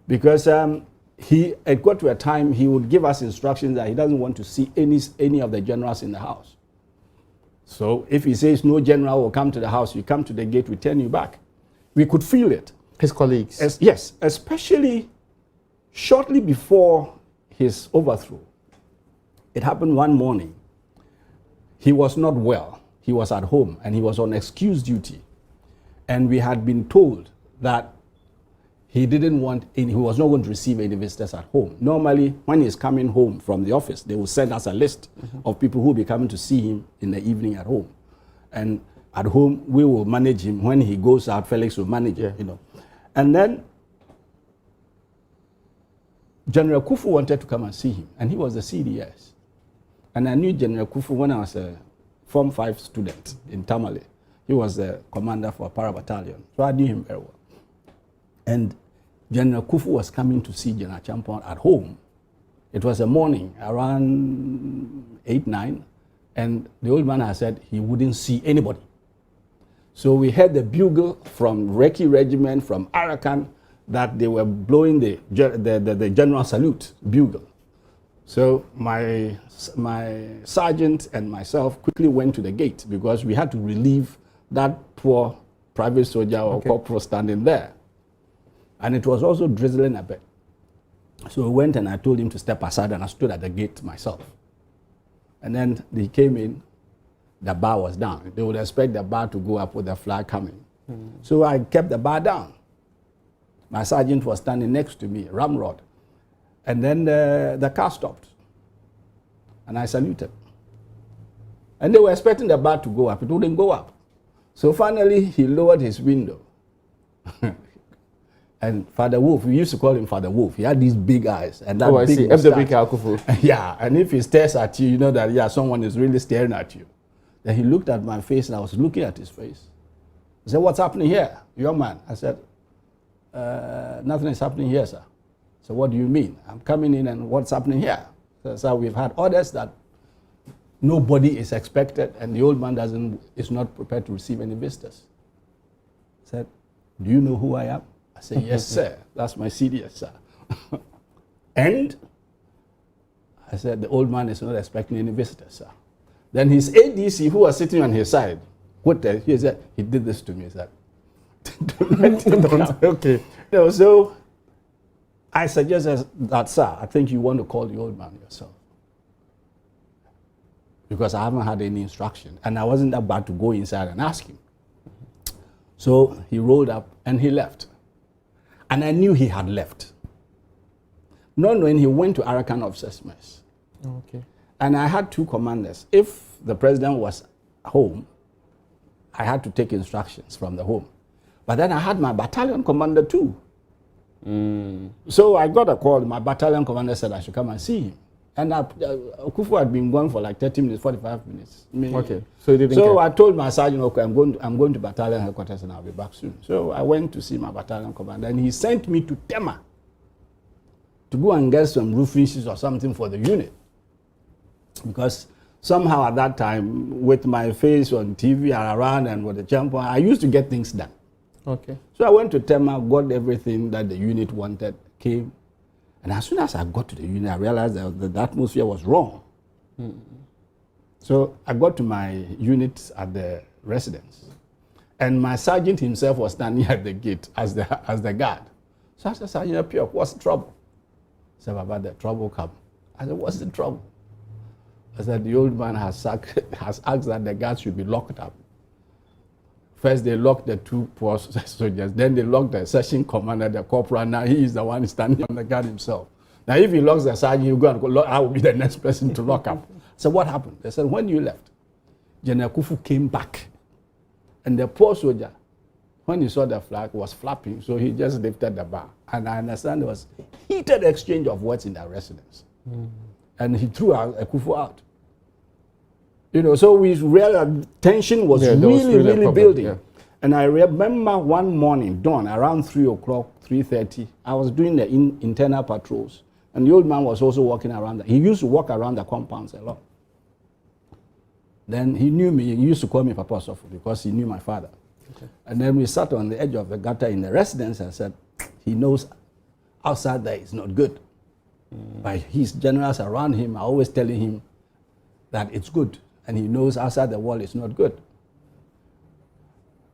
Because it got to a time he would give us instructions that he doesn't want to see any of the generals in the house. So if he says no general will come to the house, you come to the gate, we turn you back. We could feel it. His colleagues? Yes, especially shortly before his overthrow. It happened one morning. He was not well. He was at home and he was on excuse duty. And we had been told that he was not going to receive any visitors at home. Normally, when he's coming home from the office, they will send us a list of people who will be coming to see him in the evening at home. And at home, we will manage him. When he goes out, Felix will manage him, you know. And then General Kufu wanted to come and see him, and he was the CDS. And I knew General Kufu when I was a Form 5 student in Tamale. He was the commander for a para-battalion, so I knew him very well. And General Kufu was coming to see General Champong at home. It was a morning, around 8, 9, and the old man had said he wouldn't see anybody. So we heard the bugle from Reki Regiment, from Arakan, that they were blowing the general salute bugle. So my sergeant and myself quickly went to the gate because we had to relieve that poor private soldier or corporal standing there. And it was also drizzling a bit. So we went and I told him to step aside and I stood at the gate myself. And then he came in, the bar was down. They would expect the bar to go up with the flag coming. So I kept the bar down. My sergeant was standing next to me, ramrod. And then the car stopped. And I saluted. And they were expecting the bar to go up. It wouldn't go up. So finally, he lowered his window. And Father Wolf, we used to call him Father Wolf. He had these big eyes. And that big mustache. Yeah, and if he stares at you, you know that, yeah, someone is really staring at you. Then he looked at my face and I was looking at his face. He said, what's happening here, young man? I said, nothing is happening here, sir. So what do you mean? I'm coming in and what's happening here? So we've had orders that nobody is expected and the old man is not prepared to receive any visitors. I said, do you know who I am? I said, yes, sir. That's my CDS, sir. And I said, the old man is not expecting any visitors, sir. Then his ADC, who was sitting on his side, he said, he did this to me, he said, okay. So I suggested that, sir, I think you want to call the old man yourself. Because I haven't had any instruction. And I wasn't about to go inside and ask him. So he rolled up and he left. And I knew he had left. Not knowing he went to Arakan Officers Mess. Okay. And I had two commanders. If the president was home, I had to take instructions from the home. But then I had my battalion commander too. So I got a call. My battalion commander said I should come and see him. And Kufu had been gone for like 30 minutes, 45 minutes. Okay. So you didn't care. I told my sergeant, okay, I'm going to battalion headquarters and I'll be back soon. So I went to see my battalion commander and he sent me to Tema to go and get some roof finishes or something for the unit. Because somehow at that time, with my face on TV and around and with the champion, I used to get things done. Okay. So I went to Tema, got everything that the unit wanted, came. And as soon as I got to the unit, I realized that the atmosphere was wrong. So I got to my unit at the residence. And my sergeant himself was standing at the gate as the guard. So I said, Sergeant Pio, what's the trouble? He said, Baba, the trouble come. I said, what's the trouble? I said, the old man has asked that the guards should be locked up. First, they locked the two poor soldiers. Then they locked the section commander, the corporal. Now he is the one standing on the guard himself. Now, if he locks the sergeant, he'll go and go, I will be the next person to lock up. So what happened? They said, when you left, General Kufu came back. And the poor soldier, when he saw the flag, was flapping. So he just lifted the bar. And I understand there was heated exchange of words in that residence. And he threw Kufu out. You know, so we realized tension was really building. Yeah. And I remember one morning, dawn, around 3 o'clock, 3:30, I was doing the internal patrols. And the old man was also walking around. He used to walk around the compounds a lot. Then he knew me. He used to call me Papa Osofu because he knew my father. Okay. And then we sat on the edge of the gutter in the residence and said, he knows outside there is not good. But his generals around him are always telling him that it's good. And he knows outside the wall it's not good.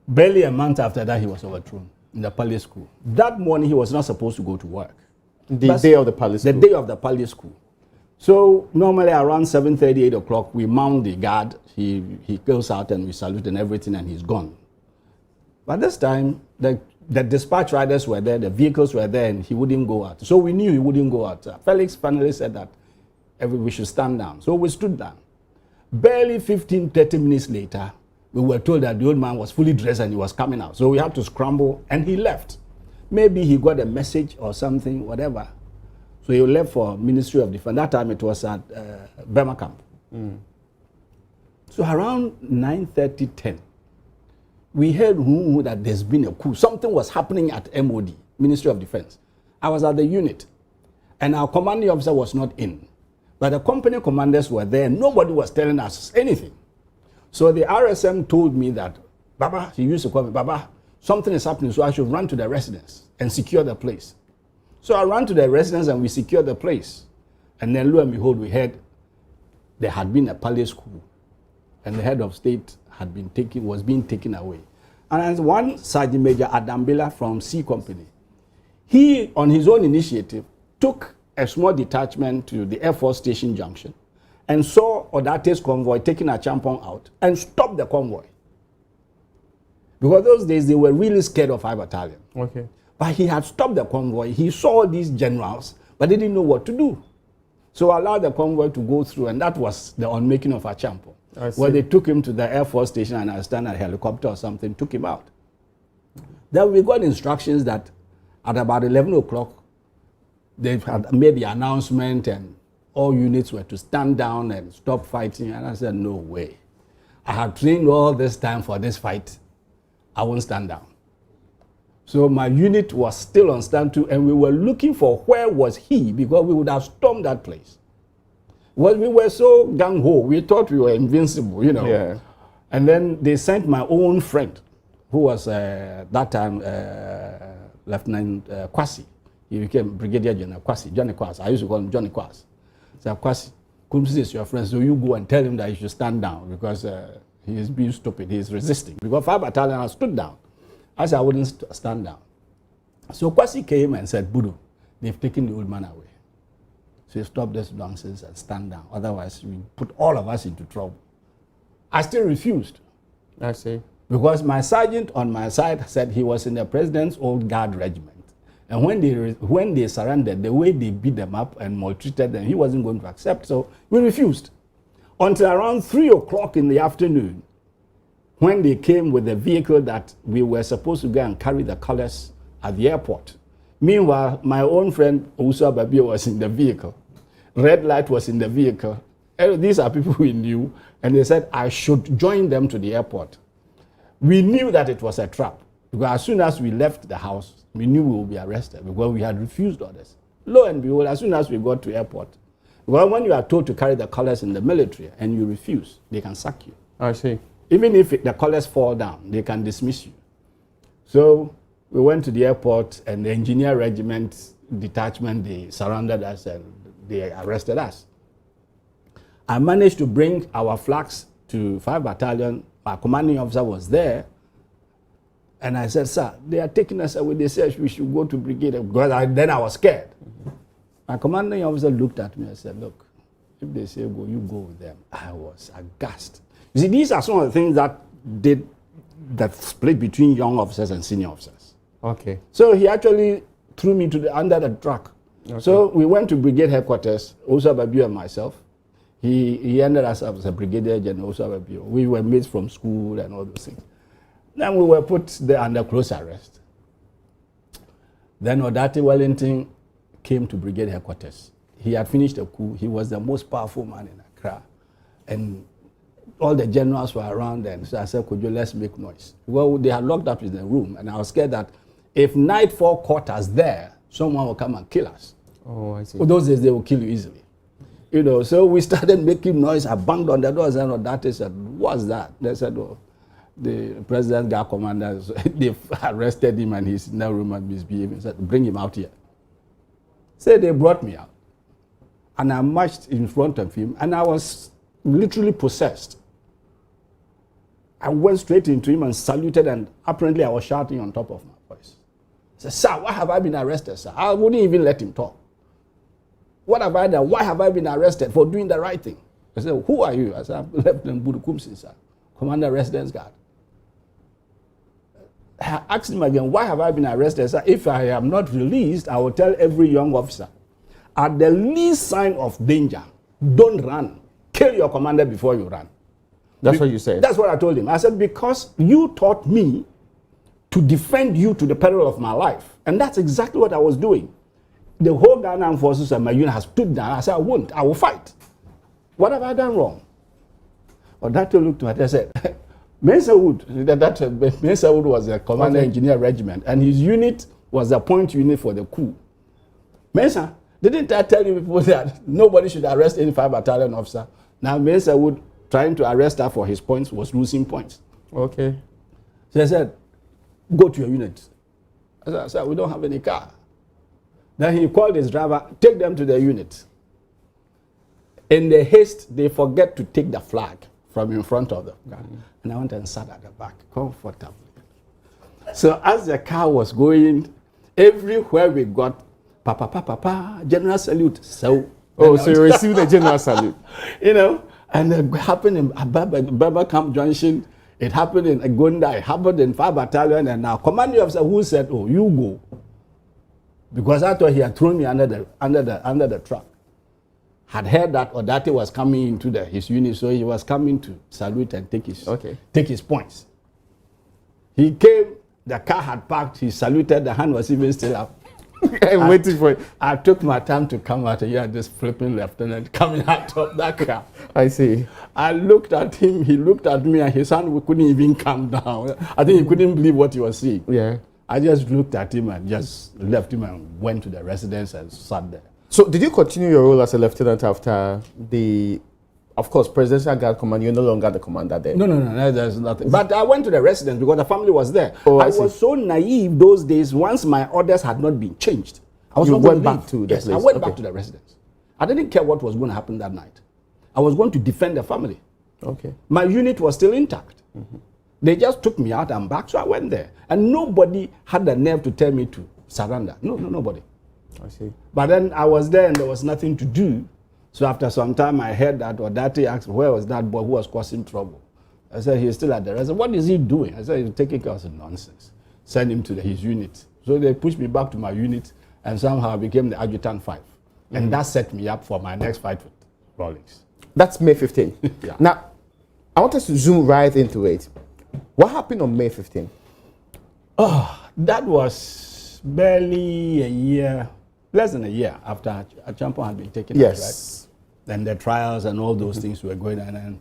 Barely a month after that, he was overthrown in the Pali school. That morning, he was not supposed to go to work. The day of the Pali school? The day of the Pali school. So normally around 7:30, 8 o'clock, we mount the guard. He goes out and we salute and everything, and he's gone. But this time, the dispatch riders were there, the vehicles were there, and he wouldn't go out. So we knew he wouldn't go out. Felix finally said that we should stand down. So we stood down. Barely 15, 30 minutes later, we were told that the old man was fully dressed and he was coming out. So we had to scramble, and he left. Maybe he got a message or something, whatever. So he left for Ministry of Defense. That time it was at Burma camp. So around 9:30, 10, we heard that there's been a coup. Something was happening at MOD, Ministry of Defense. I was at the unit, and our commanding officer was not in. But the company commanders were there. Nobody was telling us anything. So the RSM told me that, Baba, he used to call me, Baba, something is happening, so I should run to the residence and secure the place. So I ran to the residence and we secured the place. And then lo and behold, we heard there had been a palace coup and the head of state was being taken away. And as one Sergeant Major Adambila from C Company, he, on his own initiative, took a small detachment to the Air Force Station Junction and saw Odate's convoy taking a champon out and stopped the convoy. Because those days they were really scared of 5 Battalion. Okay. But he had stopped the convoy. He saw these generals, but they didn't know what to do. So allowed the convoy to go through, and that was the unmaking of a champon. Where they took him to the Air Force Station and I stand at a helicopter or something, took him out. Then we got instructions that at about 11 o'clock, they had made the announcement and all units were to stand down and stop fighting. And I said, no way. I have trained all this time for this fight. I won't stand down. So my unit was still on stand to, and we were looking for where was he, because we would have stormed that place. Well, we were so gung-ho, we thought we were invincible, you know. Yeah. And then they sent my own friend, who was that time Lieutenant Kwasi. He became Brigadier General Kwasi, Johnny Kwasi. I used to call him Johnny Kwasi. So Kwasi, Kumsi is your friend, so you go and tell him that he should stand down because he is being stupid, he is resisting. Because 5 Battalion has stood down. I said I wouldn't stand down. So Kwasi came and said, Budu, they've taken the old man away. So you stop this nonsense and stand down. Otherwise, we put all of us into trouble. I still refused. I see. Because my sergeant on my side said he was in the president's old guard regiment. And when they surrendered, the way they beat them up and maltreated them, he wasn't going to accept. So we refused. Until around 3 o'clock in the afternoon, when they came with the vehicle that we were supposed to go and carry the colors at the airport. Meanwhile, my own friend Usa Babio was in the vehicle. Red Light was in the vehicle. These are people we knew, and they said I should join them to the airport. We knew that it was a trap, because as soon as we left the house, we knew we would be arrested, because we had refused orders. Lo and behold, as soon as we got to airport, well, when you are told to carry the colors in the military and you refuse, they can sack you. I see. Even if the colors fall down, they can dismiss you. So we went to the airport, and the engineer regiment detachment, they surrounded us and they arrested us. I managed to bring our flags to 5 Battalion. My commanding officer was there. And I said, sir, they are taking us away. They said we should go to brigade. Because then I was scared. My commanding officer looked at me and said, look, if they say go, you go with them. I was aghast. You see, these are some of the things that did that split between young officers and senior officers. Okay. So he actually threw me under the truck. Okay. So we went to brigade headquarters, Osa Babio and myself. He ended us up as a brigadier general, Osa Babio. We were mates from school and all those things. Then we were put there under close arrest. Then Odate Wellington came to brigade headquarters. He had finished the coup. He was the most powerful man in Accra. And all the generals were around then. So I said, could you let's make noise? Well, they had locked up in the room, and I was scared that if nightfall caught us there, someone will come and kill us. Oh, I see. For those days, they will kill you easily. You know, so we started making noise. I banged on the doors, and that said, what's that? They said, oh, the president guard commander, they arrested him and he's in that room and misbehaving. Said, bring him out here. So they brought me out. And I marched in front of him, and I was literally possessed. I went straight into him and saluted, and apparently I was shouting on top of my voice. I said, sir, why have I been arrested, sir? I wouldn't even let him talk. What have I done? Why have I been arrested for doing the right thing? I said, who are you? I said, I'm Lieutenant Budukumsi, sir, Commander Residence Guard. I asked him again, why have I been arrested, sir? If I am not released, I will tell every young officer, at the least sign of danger, don't run. Kill your commander before you run. That's what you said? That's what I told him. I said, because you taught me to defend you to the peril of my life. And that's exactly what I was doing. The whole Ghana Armed Forces and my unit has stood down. I said, I won't. I will fight. What have I done wrong? Well, that looked at me and said, Mensa Wood, Mensa Wood was a commander engineer regiment, and his unit was the point unit for the coup. Mensa, didn't I tell you before that nobody should arrest any 5 battalion officer? Now Mensa Wood, trying to arrest her for his points, was losing points. Okay. So I said, go to your unit. I said, we don't have any car. Then he called his driver, take them to the unit. In the haste, they forget to take the flag from in front of them. And I went and sat at the back, comfortably. So as the car was going, everywhere we got, papa, papa, papa, general salute. So, so you received the general salute. You know, and it happened in Baba Camp Junction, it happened in Gonda, it happened in 5 Battalion, and now commanding officer who said, oh, you go. Because I thought he had thrown me under the truck. Had heard that Odate was coming into his unit, so he was coming to salute and take his points. He came, the car had parked, he saluted, the hand was even still up. I'm waiting for it. I took my time to come out, and you had this flipping lieutenant coming out of that car. I see. I looked at him, he looked at me, and his hand couldn't even calm down. I think he couldn't believe what he was seeing. Yeah. I just looked at him and just left him and went to the residence and sat there. So did you continue your role as a lieutenant after the, of course, Presidential Guard Command? You're no longer the commander there. No, there's nothing. But I went to the residence because the family was there. Oh, I was so naive those days. Once my orders had not been changed, I was went back to the place. I went back to the residence. I didn't care what was going to happen that night. I was going to defend the family. Okay. My unit was still intact. Mm-hmm. They just took me out and back, so I went there. And nobody had the nerve to tell me to surrender. No, nobody. I see. But then I was there and there was nothing to do. So after some time, I heard that Odate asked, where was that boy who was causing trouble? I said, he's still at the residence. What is he doing? I said, he's taking care of nonsense. Send him to his unit. So they pushed me back to my unit, and somehow I became the Adjutant 5. Mm-hmm. And that set me up for my next fight with Rawlings. That's May 15. Yeah. Now, I want us to zoom right into it. What happened on May 15? Oh, that was barely a year, less than a year after Achampong had been taken out, right? And the trials and all those things were going on. And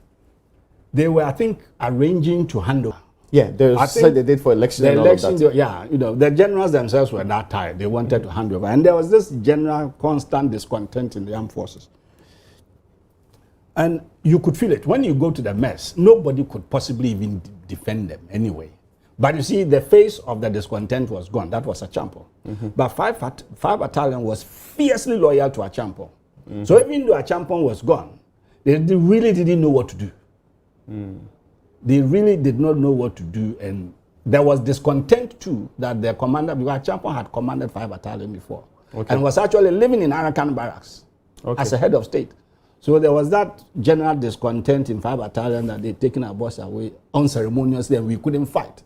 they were, I think, arranging to hand over. Yeah, they said they did for election and all of that. Yeah, you know, the generals themselves were that tired. They wanted to hand over. And there was this general constant discontent in the armed forces. And you could feel it. When you go to the mess, nobody could possibly even defend them anyway. But you see, the face of the discontent was gone. That was Achampong. Mm-hmm. But 5 Battalion was fiercely loyal to Achampong. Mm-hmm. So even though Achampong was gone, they really didn't know what to do. Mm. They really did not know what to do. And there was discontent too that the commander, because Achampong had commanded 5 Battalion before, and was actually living in Arakan barracks as a head of state. So there was that general discontent in 5 Battalion that they'd taken our boss away unceremoniously and we couldn't fight.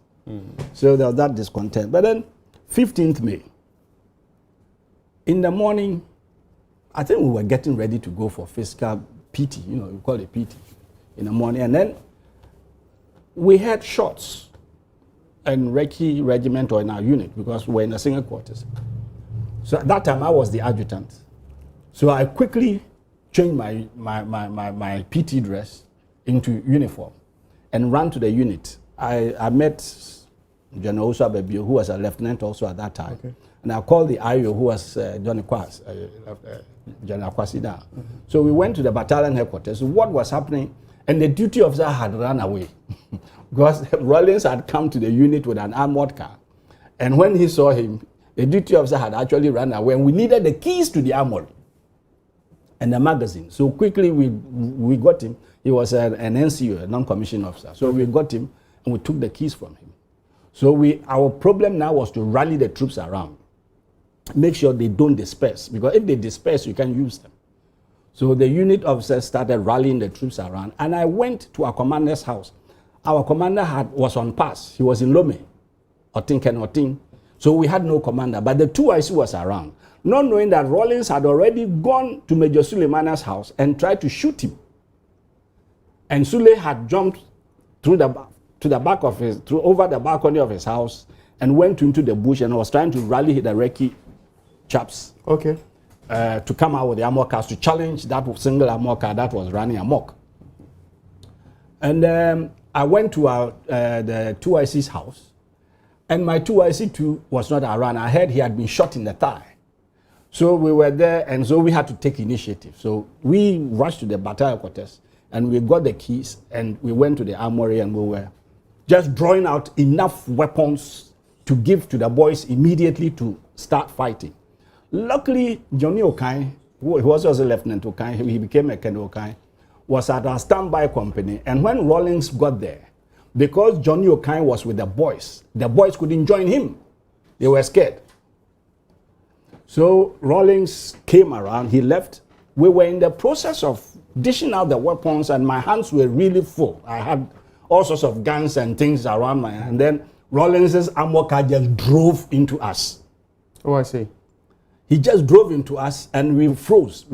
So there was that discontent. But then 15th May, in the morning, I think we were getting ready to go for physical PT, you know, we call it PT, in the morning. And then we had shots in Reki Regiment or in our unit because we were in the single quarters. So at that time, I was the adjutant. So I quickly changed my PT dress into uniform and ran to the unit. I met General Osu Abebio, who was a lieutenant also at that time. Okay. And I called the IO, who was Johnny Kwas, General Kwasida. So we went to the battalion headquarters. What was happening? And the duty officer had run away because Rawlings had come to the unit with an armored car. And when he saw him, the duty officer had actually run away. And we needed the keys to the armory and the magazine. So quickly we got him. He was an NCO, a non-commissioned officer. So we got him and we took the keys from him. So our problem now was to rally the troops around. Make sure they don't disperse, because if they disperse, you can use them. So the unit officers started rallying the troops around, and I went to our commander's house. Our commander was on pass. He was in Lome, Otin. So we had no commander, but the 2IC was around, not knowing that Rawlings had already gone to Major Suleimana's house and tried to shoot him. And Sule had jumped through over the balcony of his house and went into the bush and was trying to rally the Reki chaps. Okay. To come out with the armor cars to challenge that single armor car that was running amok. And I went to the 2IC's house, and my 2IC2 was not around. I heard he had been shot in the thigh. So we were there, and so we had to take initiative. So we rushed to the battalion quarters, and we got the keys, and we went to the armory, and we were just drawing out enough weapons to give to the boys immediately to start fighting. Luckily, Johnny Okai, who was also Lieutenant Okai, he became a Colonel Okai, was at our standby company. And when Rawlings got there, because Johnny Okai was with the boys couldn't join him. They were scared. So Rawlings came around, he left. We were in the process of dishing out the weapons, and my hands were really full. I had all sorts of guns and things around my hand. And then Rawlings's armor car just drove into us. Oh, I see. He just drove into us and we froze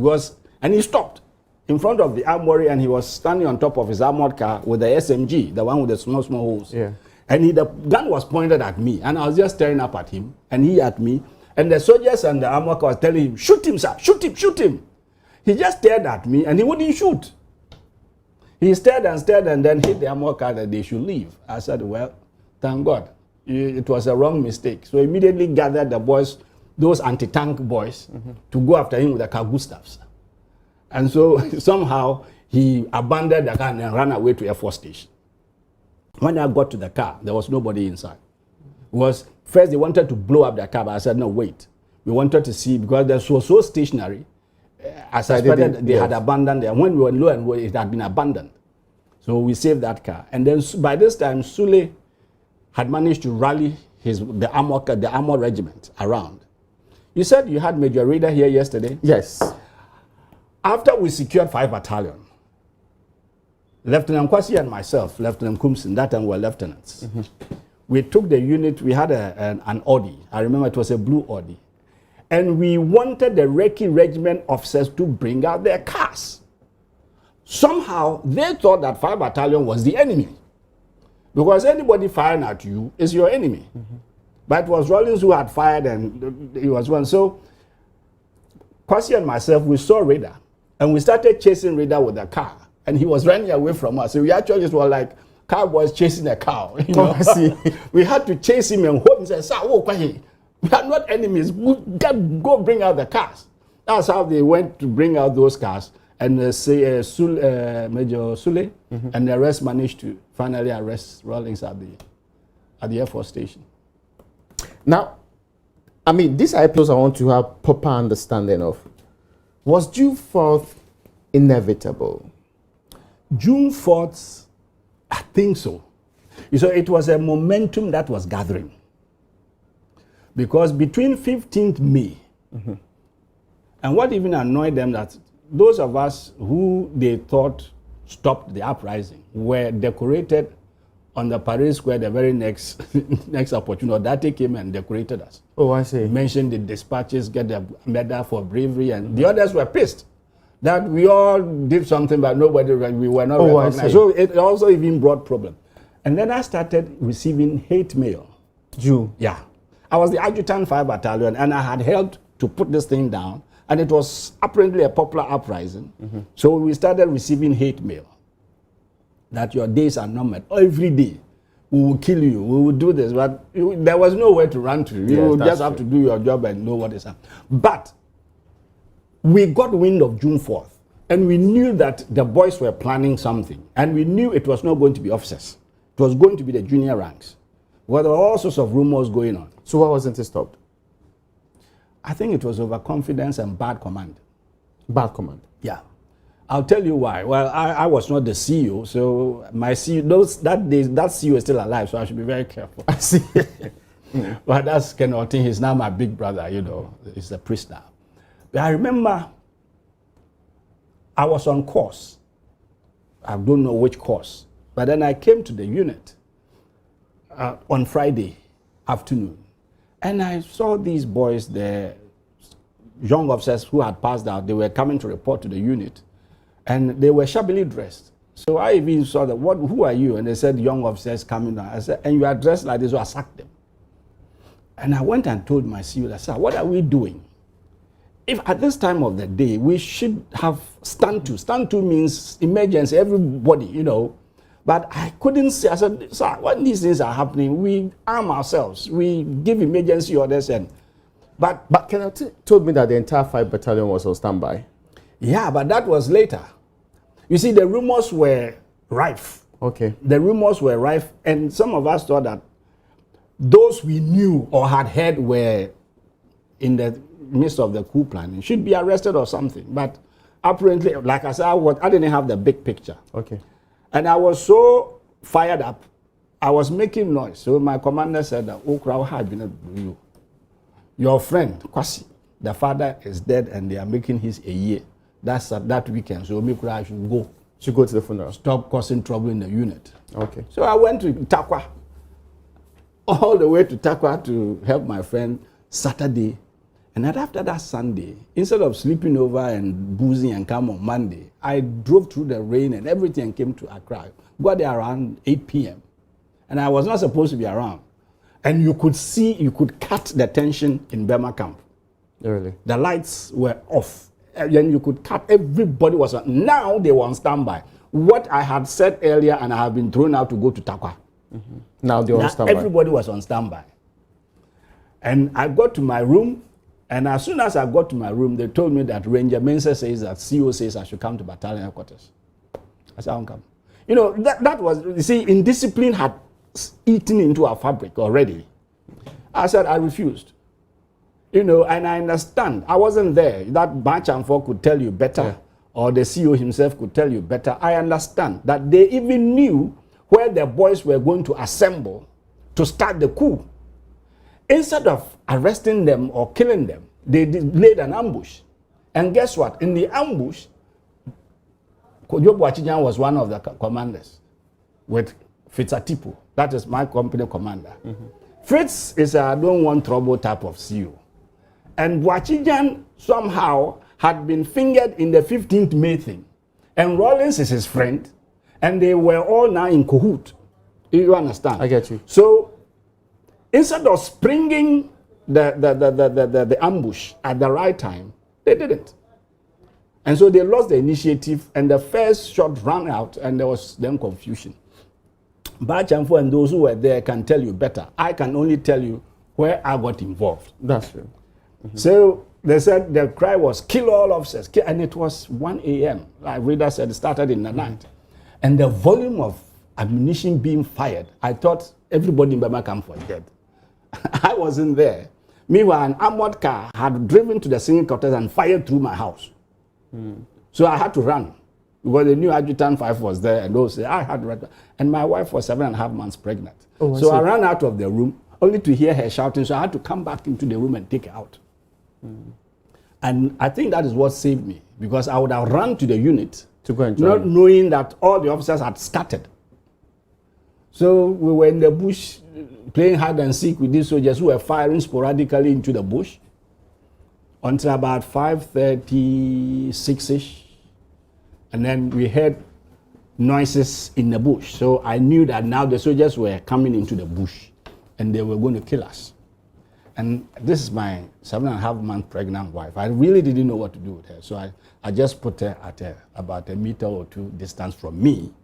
and he stopped in front of the armory, and he was standing on top of his armored car with the SMG, the one with the small holes. Yeah. And the gun was pointed at me, and I was just staring up at him and he at me. And the soldiers and the armored car was telling him, shoot him, sir, shoot him, shoot him. He just stared at me and he wouldn't shoot. He stared and then hit the armored car that they should leave. I said, well, thank God. It was a wrong mistake. So immediately gathered the boys, those anti-tank boys, to go after him with the Carl Gustavs. And so somehow he abandoned the car and ran away to Air Force Station. When I got to the car, there was nobody inside. First they wanted to blow up the car, but I said, no, wait. We wanted to see, because this was so stationary, I suspected they had abandoned it. When we were low and low, it had been abandoned. So we saved that car. And then by this time, Sule had managed to rally the armor regiment around. You said you had Major Reader here yesterday? Yes. After we secured 5 battalion, Lieutenant Kwasi and myself, Lieutenant Kumsin, that time we were lieutenants. We took the unit, we had an Audi. I remember it was a blue Audi. And we wanted the Reki regiment officers to bring out their cars. Somehow, they thought that 5 battalion was the enemy. Because anybody firing at you is your enemy. But it was Rawlings who had fired, and he was one. So Kwasi and myself, we saw Raider, and we started chasing Raider with a car, and he was running away from us. So we actually were like cowboys chasing a cow. You know? We had to chase him and hold him and say, "Sir, we are not enemies. We can go bring out the cars." That's how they went to bring out those cars. And Major Sule and the rest managed to finally arrest Rawlings at the Air Force Station. Now, I mean, these are episodes I want to have proper understanding of. Was June 4th inevitable? June 4th, I think so. So it was a momentum that was gathering. Because between 15th May, and what even annoyed them, that those of us who they thought stopped the uprising were decorated on the Parade Square the very next opportunity. Odate came and decorated us. Oh, I see. Mentioned the dispatches, get the medal for bravery, and the others were pissed that we all did something, but we were not recognized. So it also even brought problem. And then I started receiving hate mail. Yeah. I was the adjutant 5 battalion, and I had helped to put this thing down, and it was apparently a popular uprising. So we started receiving hate mail. that your days are numbered. Every day, we will kill you, we will do this. But there was nowhere to run to. You will just have to do your job and know what is happening. But we got wind of June 4th, and we knew that the boys were planning something. And we knew it was not going to be officers. It was going to be the junior ranks. Well, there were all sorts of rumors going on. So why wasn't it stopped? I think it was overconfidence and bad command. Bad command? Yeah. I'll tell you why. Well, I was not the CEO, so my CEO, that CEO is still alive, so I should be very careful. I see. But that's Kenneth Oting. He's now my big brother, you know. He's a priest now. But I remember I was on course. I don't know which course. But then I came to the unit on Friday afternoon. And I saw these boys, the young officers who had passed out, they were coming to report to the unit. And they were shabbily dressed. So I even saw that, who are you? And they said, young officers coming down. I said, and you are dressed like this, so I sacked them. And I went and told my CEO, sir, what are we doing? If at this time of the day, we should have stand to. Stand to means emergency, everybody, you know. But I couldn't say, I said, sir, when these things are happening, we arm ourselves. We give emergency orders. But Kenneth told me that the entire 5 battalion was on standby. Yeah, but that was later. You see, the rumors were rife. Okay. The rumors were rife, and some of us thought that those we knew or had heard were in the midst of the coup planning should be arrested or something. But apparently, like I said, I didn't have the big picture. Okay. And I was so fired up, I was making noise. So my commander said, your friend, Kwasi, the father is dead and they are making his a year. That's that weekend. So I should go. Should go to the funeral. Stop causing trouble in the unit. Okay. So I went to Takwa. All the way to Takwa to help my friend Saturday. And then after that Sunday, instead of sleeping over and boozing and come on Monday, I drove through the rain and everything and came to Accra. Got there around 8 p.m. And I was not supposed to be around. And you could cut the tension in Burma camp. Really? The lights were off. And then you could cut, everybody was on. Now they were on standby. What I had said earlier, and I have been thrown out to go to Takwa. Mm-hmm. Now they're on standby. Everybody was on standby. And I got to my room, and as soon as I got to my room, they told me that Ranger Mensah says that CO says I should come to battalion headquarters. I said, I won't come. You know, that was, you see, indiscipline had eaten into our fabric already. I said, I refused. You know, and I understand. I wasn't there. That Bachanfo could tell you better, or the CEO himself could tell you better. I understand that they even knew where the boys were going to assemble to start the coup. Instead of arresting them or killing them, they laid an ambush. And guess what? In the ambush, Kojobu Achijan was one of the commanders with Fritz Atipu. That is my company commander. Mm-hmm. Fritz is a I don't want trouble type of CEO. And Wachijan somehow had been fingered in the 15th May thing. And Rawlings is his friend. And they were all now in cahoot. You understand? I get you. So instead of springing the ambush at the right time, they didn't. And so they lost the initiative, and the first shot ran out, and there was then confusion. Bachanfo and those who were there can tell you better. I can only tell you where I got involved. That's true. Mm-hmm. So they said the cry was kill all officers, and it was 1 a.m. Like Rita said, it started in the night. And the volume of ammunition being fired, I thought everybody in Burma camp was dead. I wasn't there. Meanwhile, an armored car had driven to the singing quarters and fired through my house. So I had to run because the new adjutant 5 was there, and those I had to run. And my wife was 7.5 months pregnant. Oh, so I ran out of the room only to hear her shouting. So I had to come back into the room and take her out. And I think that is what saved me, because I would have run to the unit to go and join, not knowing that all the officers had scattered. So we were in the bush playing hide and seek with these soldiers who were firing sporadically into the bush until about 5:36ish. And then we heard noises in the bush. So I knew that now the soldiers were coming into the bush and they were going to kill us. And this is my 7.5-month pregnant wife. I really didn't know what to do with her. So I just put her at about 1 or 2 meters distance from me.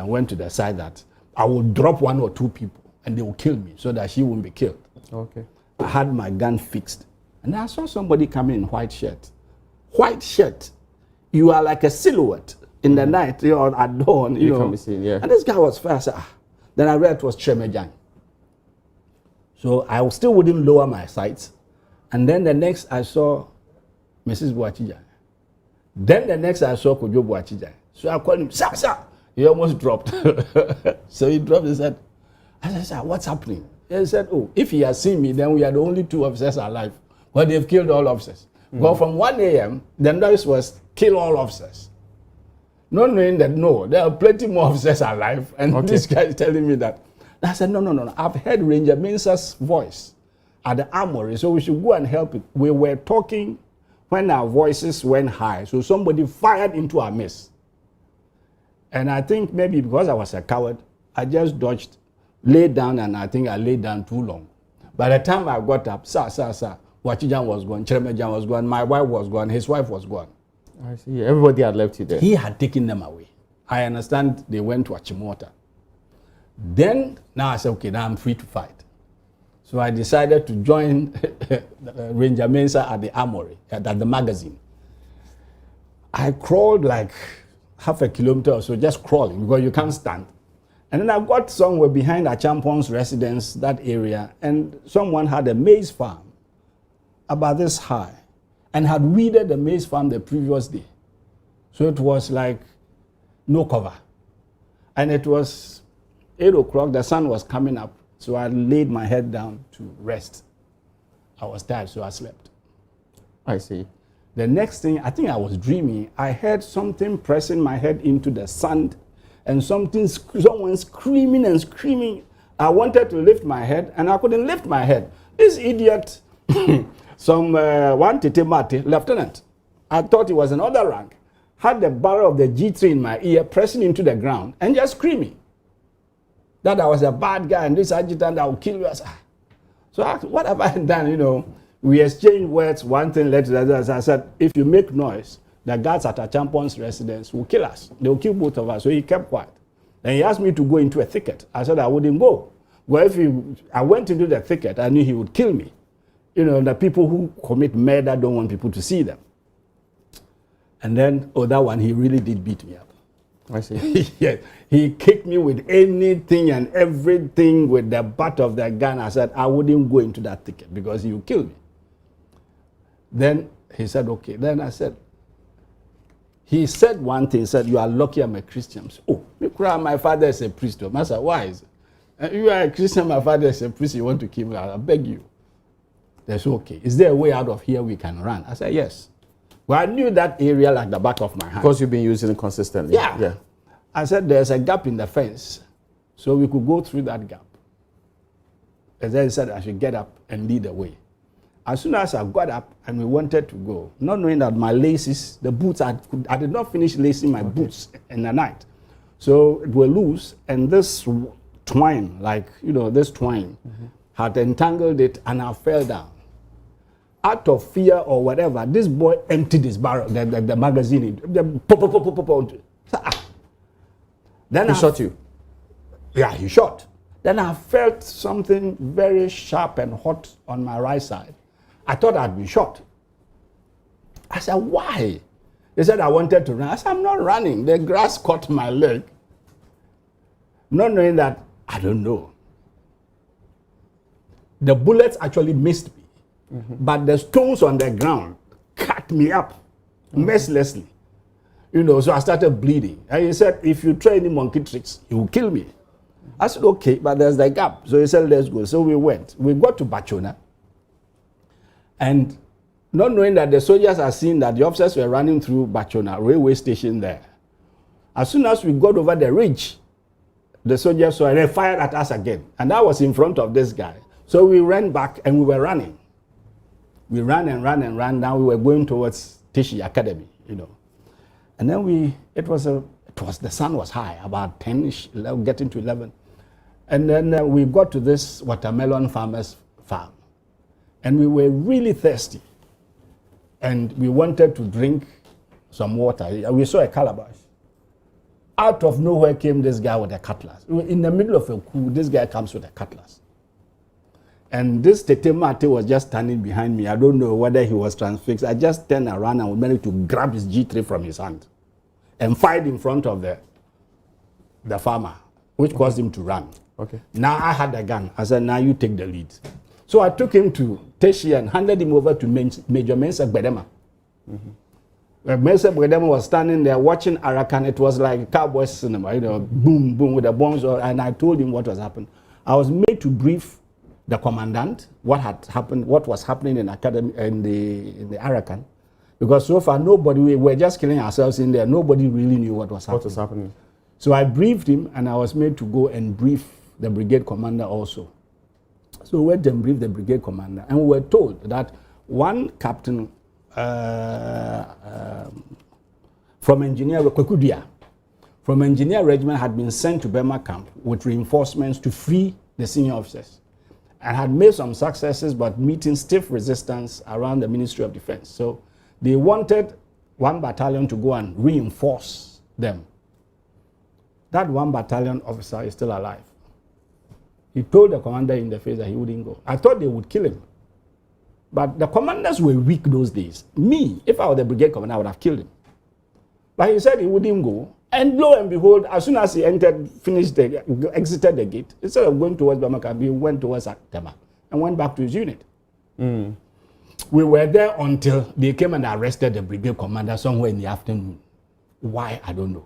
and went to decide that I would drop 1 or 2 people and they will kill me so that she won't be killed. Okay. I had my gun fixed. And I saw somebody coming in white shirt. White shirt. You are like a silhouette in the night, at dawn, you know. Can be seen, yeah. And this guy was fast. Then I read it was Tremejang. So I still wouldn't lower my sights. And then the next I saw Mrs. Boachija. Then the next I saw Kojo Boachija. So I called him, sir. He almost dropped. So he dropped his head. I said, sir, what's happening? He said, oh, if he has seen me, then we are the only 2 officers alive. But they've killed all officers. But from 1 a.m., the noise was kill all officers. Not knowing that, no, there are plenty more officers alive. And this guy is telling me that. And I said, no. I've heard Ranger Mensah's voice at the armory, so we should go and help it. We were talking when our voices went high. So somebody fired into our midst. And I think maybe because I was a coward, I just dodged, laid down, and I think I laid down too long. By the time I got up, sir, Boachija was gone, Tremejang was gone, my wife was gone, his wife was gone. I see. Everybody had left you there. He had taken them away. I understand they went to Achimota. Then, now I said, okay, now I'm free to fight. So I decided to join Ranger Mensah at the armory, at the magazine. I crawled like half a kilometer or so, just crawling, because you can't stand. And then I got somewhere behind Achampon's residence, that area, and someone had a maize farm about this high and had weeded the maize farm the previous day. So it was like no cover. And it was 8 o'clock, the sun was coming up, so I laid my head down to rest. I was tired, so I slept. I see. The next thing, I think I was dreaming, I heard something pressing my head into the sand and someone screaming and screaming. I wanted to lift my head and I couldn't lift my head. This idiot, one Tete Mate, lieutenant, I thought he was another rank, had the barrel of the G3 in my ear pressing into the ground and just screaming that I was a bad guy and this adjutant that would kill you. So what have I done, We exchanged words, one thing led to the other. I said, if you make noise, the guards at Achampon's residence will kill us. They will kill both of us. So he kept quiet. Then he asked me to go into a thicket. I said I wouldn't go. Well, I went into the thicket, I knew he would kill me. The people who commit murder don't want people to see them. And then, that one, he really did beat me up. I see. Yeah, he kicked me with anything and everything with the butt of the gun. I said, I wouldn't go into that thicket because he would kill me. Then he said, okay. Then I said, he said one thing, he said, you are lucky I'm a Christian. Said, my father is a priest. I said, why is it? You are a Christian, my father is a priest, you want to kill me? I beg you. They said, okay, is there a way out of here we can run? I said, yes. Well, I knew that area like the back of my hand. Because you've been using it consistently. Yeah. I said, there's a gap in the fence, so we could go through that gap. And then he said, I should get up and lead the way. As soon as I got up and we wanted to go, not knowing that my laces, the boots, I did not finish lacing my boots in the night. So it were loose, and this twine, had entangled it, and I fell down. Out of fear or whatever, this boy emptied his barrel, the magazine. Then he shot you? Yeah, he shot. Then I felt something very sharp and hot on my right side. I thought I'd been shot. I said, why? They said I wanted to run. I said, I'm not running. The grass caught my leg. Not knowing that, I don't know. The bullets actually missed me. But the stones on the ground cut me up mercilessly. So I started bleeding. And he said, if you try any monkey tricks, he will kill me. I said, okay, but there's the gap. So he said, let's go. So we went. We got to Bachona. And not knowing that the soldiers had seen that the officers were running through Bachona, railway station there. As soon as we got over the ridge, the soldiers saw and they fired at us again. And I was in front of this guy. So we ran back and we were running. We ran and ran and ran. Now we were going towards Tishi Academy, And then the sun was high, about 10-ish, getting to 11. And then we got to this watermelon farmer's farm. And we were really thirsty. And we wanted to drink some water. We saw a calabash. out of nowhere came this guy with a cutlass. In the middle of a coup, this guy comes with a cutlass. And this Tete Mate was just standing behind me. I don't know whether he was transfixed. I just turned around and managed to grab his G3 from his hand and fired in front of the farmer, which caused him to run. Okay. Now I had a gun. I said, now you take the lead. So I took him to Teshi and handed him over to Major Mensa Gbedema. Mensa Gbedema was standing there watching Arakan. It was like cowboy cinema, boom, boom with the bombs. And I told him what was happening. I was made to brief the commandant what had happened, what was happening in academy in the Arakan, because so far we were just killing ourselves in there. Nobody really knew what was happening. What was happening? So I briefed him, and I was made to go and brief the brigade commander also. So we went and briefed the brigade commander, and we were told that one captain from Engineer Kwekudia, from Engineer Regiment, had been sent to Burma camp with reinforcements to free the senior officers, and had made some successes, but meeting stiff resistance around the Ministry of Defense. So they wanted one battalion to go and reinforce them. That one battalion officer is still alive. He told the commander in the face that he wouldn't go. I thought they would kill him. But the commanders were weak those days. Me, if I were the brigade commander, I would have killed him. But he said he wouldn't go. And lo and behold, as soon as he exited the gate, instead of going towards Bamaka, he went towards Tema and went back to his unit. We were there until they came and arrested the brigade commander somewhere in the afternoon. Why, I don't know.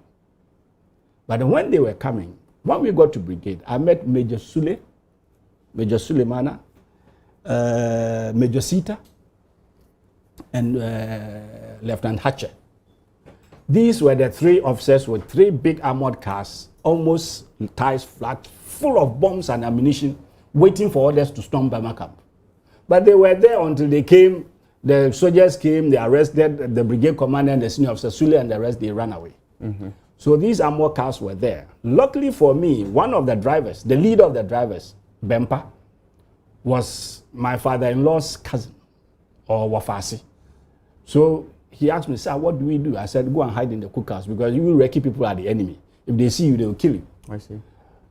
But when they were coming, when we got to brigade, I met Major Sule, Major Sulemana, Major Sita, and Lieutenant Hatcher. These were the three officers with three big armored cars, almost ties flat, full of bombs and ammunition, waiting for orders to storm Burma camp. But they were there until they came, the soldiers came, they arrested the brigade commander and the senior officer, Sule, and the rest, they ran away. So these armored cars were there. Luckily for me, one of the drivers, the leader of the drivers, Bempa, was my father-in-law's cousin, or Wafasi. So he asked me, sir, what do we do? I said, go and hide in the cookhouse, because you Iraqi people are the enemy. If they see you, they will kill you. I see.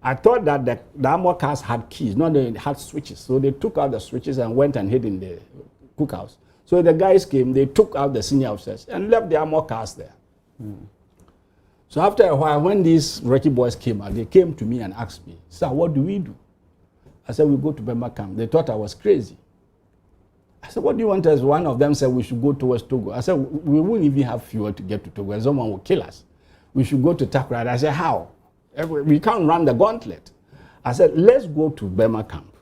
I thought that the armored cars had keys, not they had switches. So they took out the switches and went and hid in the cookhouse. So the guys came, they took out the senior officers and left the armored cars there. So after a while, when these Iraqi boys came out, they came to me and asked me, sir, what do we do? I said, we go to Burma camp. They thought I was crazy. I said, what do you want us? One of them said we should go towards Togo. I said, we wouldn't even have fuel to get to Togo, and someone will kill us. We should go to Takrad. I said, how? We can't run the gauntlet. I said, let's go to Burma camp,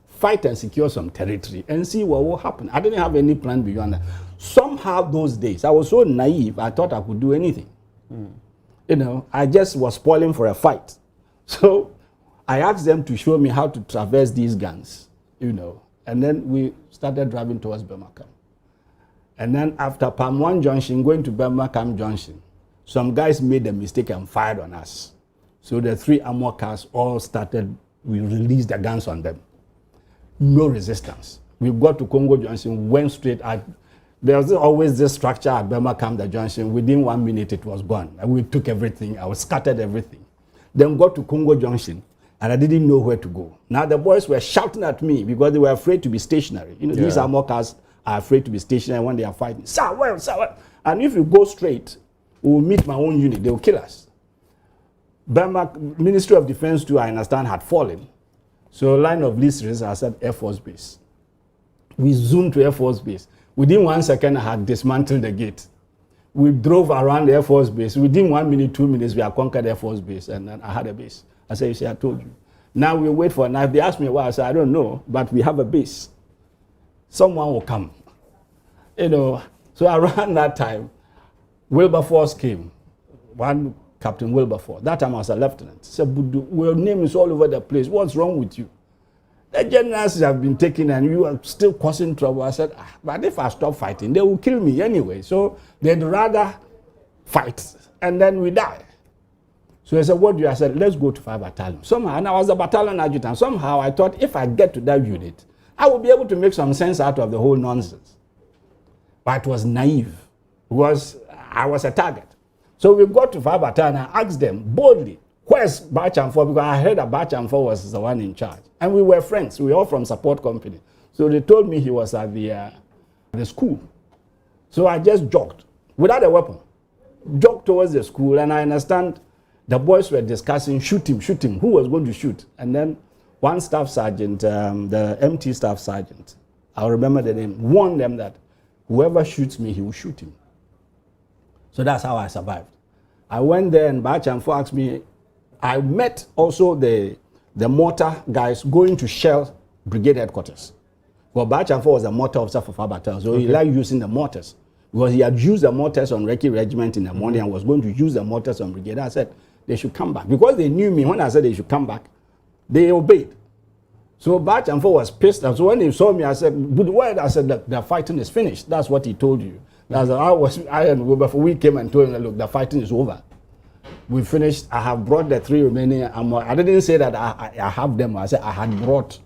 fight and secure some territory, and see what will happen. I didn't have any plan beyond that. Somehow those days, I was so naive, I thought I could do anything. I just was spoiling for a fight. So I asked them to show me how to traverse these guns, and then we started driving towards Burma camp. And then after Palm 1 Junction, going to Burma camp Junction, some guys made a mistake and fired on us. So the three armored cars all started, we released the guns on them. No resistance. We got to Congo Junction, went straight out. There was always this structure at Burma camp, the junction. Within 1 minute, it was gone. And we took everything, I scattered everything. Then got to Congo Junction, and I didn't know where to go. Now the boys were shouting at me because they were afraid to be stationary. These armored cars are afraid to be stationary when they are fighting. Sir, where, sir, where? And if you go straight, we will meet my own unit. They will kill us. Burma Ministry of Defense too, I understand, had fallen. So line of least resistance, I said Air Force Base. We zoomed to Air Force Base. Within 1 second, I had dismantled the gate. We drove around the Air Force Base. Within 1 minute, 2 minutes, we had conquered Air Force Base, and then I had a base. I said, you see, I told you. Now we wait for a knife. They asked me why. I said, I don't know, but we have a base. Someone will come. So around that time, Wilberforce came. One Captain Wilberforce. That time I was a lieutenant. He said, Budu, your name is all over the place. What's wrong with you? The generals have been taken and you are still causing trouble. I said, but if I stop fighting, they will kill me anyway. So they'd rather fight and then we die. So I said, what do you? I said, let's go to 5 battalion. Somehow, and I was a battalion adjutant. Somehow I thought if I get to that unit, I will be able to make some sense out of the whole nonsense. But it was naive because I was a target. So we got to Fabata and I asked them boldly, where's Bachamfor? Because I heard that Bachamfor was the one in charge. And we were friends. We were all from support company. So they told me he was at the school. So I just jogged without a weapon. Jogged towards the school, and I understand the boys were discussing, shoot him, who was going to shoot. And then one staff sergeant, the MT staff sergeant, I'll remember the name, warned them that whoever shoots me, he will shoot him. So that's how I survived. I went there and Bachamfor asked me, I met also the mortar guys going to shell brigade headquarters. Well, Bachamfor was a mortar officer for Fabata, so he liked using the mortars. Because he had used the mortars on Recce Regiment in the morning and was going to use the mortars on brigade. I said they should come back. Because they knew me, when I said they should come back, they obeyed. So Bachamfor was pissed. So when he saw me, I said, good word. I said, the fighting is finished. That's what he told you. I and Wilberforce, we came and told him, look, the fighting is over. We finished. I have brought the 3 remaining Amur. I didn't say that I have them. I said I had brought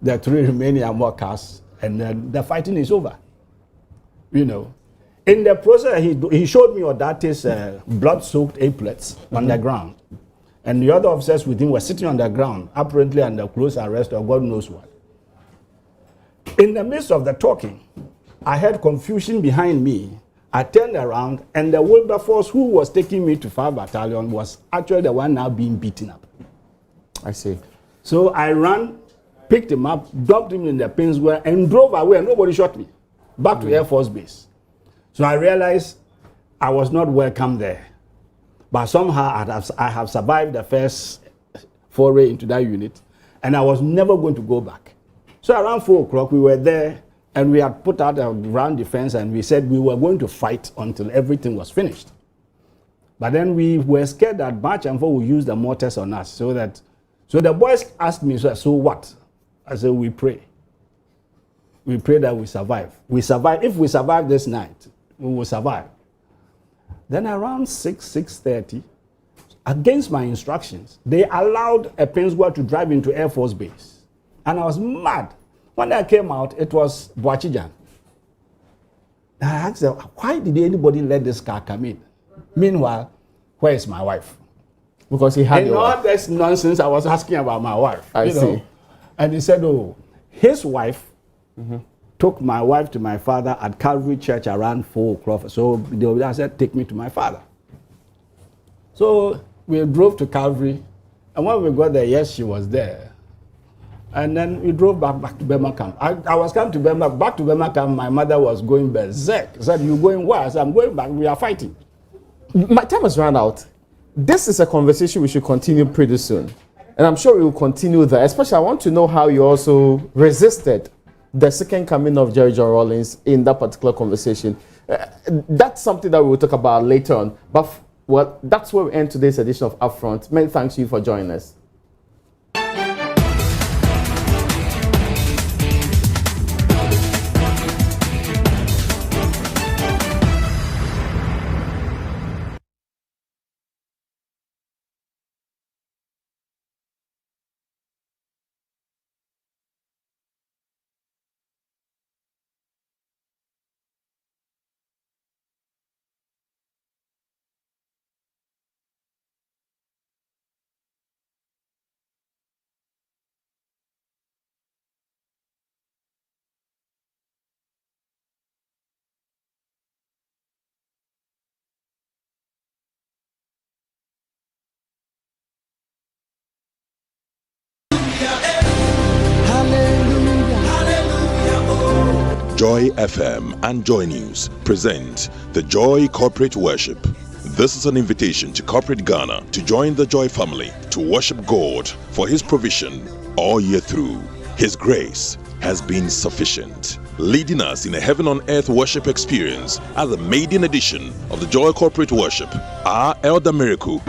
the 3 remaining Amur cars, and the fighting is over. You know. In the process, he showed me Odate's blood-soaked applets on the ground. And the other officers with him were sitting on the ground, apparently under close arrest or God knows what. In the midst of the talking, I heard confusion behind me. I turned around, and the Wilberforce who was taking me to 5 Battalion was actually the one now being beaten up. I see. So I ran, picked him up, dumped him in the pin square, and drove away, and nobody shot me. Back to Air Force Base. So I realized I was not welcome there. But somehow I have survived the first foray into that unit, and I was never going to go back. So around 4 o'clock, we were there, and we had put out a ground defense, and we said we were going to fight until everything was finished. But then we were scared that Bachamfor would use the mortars on us. So the boys asked me, so what? I said, we pray. We pray that we survive. We survive. If we survive this night, we will survive. Then around 6:30, against my instructions, they allowed a pin squad to drive into Air Force Base. And I was mad. When I came out, it was Boachijan. I asked them, why did anybody let this car come in? Meanwhile, where is my wife? Because he had all this nonsense, I was asking about my wife. I see. And he said, oh, his wife took my wife to my father at Calvary Church around 4 o'clock. So I said, take me to my father. So we drove to Calvary. And when we got there, yes, she was there. And then we drove back to Burma camp. I was coming to back to Burma camp. My mother was going berserk. She said, you going where? I said, I'm going back. We are fighting. My time has run out. This is a conversation we should continue pretty soon. And I'm sure we will continue there. Especially, I want to know how you also resisted the second coming of Jerry John Rawlings in that particular conversation. That's something that we will talk about later on. But, well, that's where we end today's edition of Upfront. Many thanks to you for joining us. Joy FM and Joy News present the Joy Corporate Worship. This is an invitation to corporate Ghana to join the Joy family to worship God for His provision all year through. His grace has been sufficient, leading us in a heaven on earth worship experience at the maiden edition of the Joy Corporate Worship. Our Elder Miracle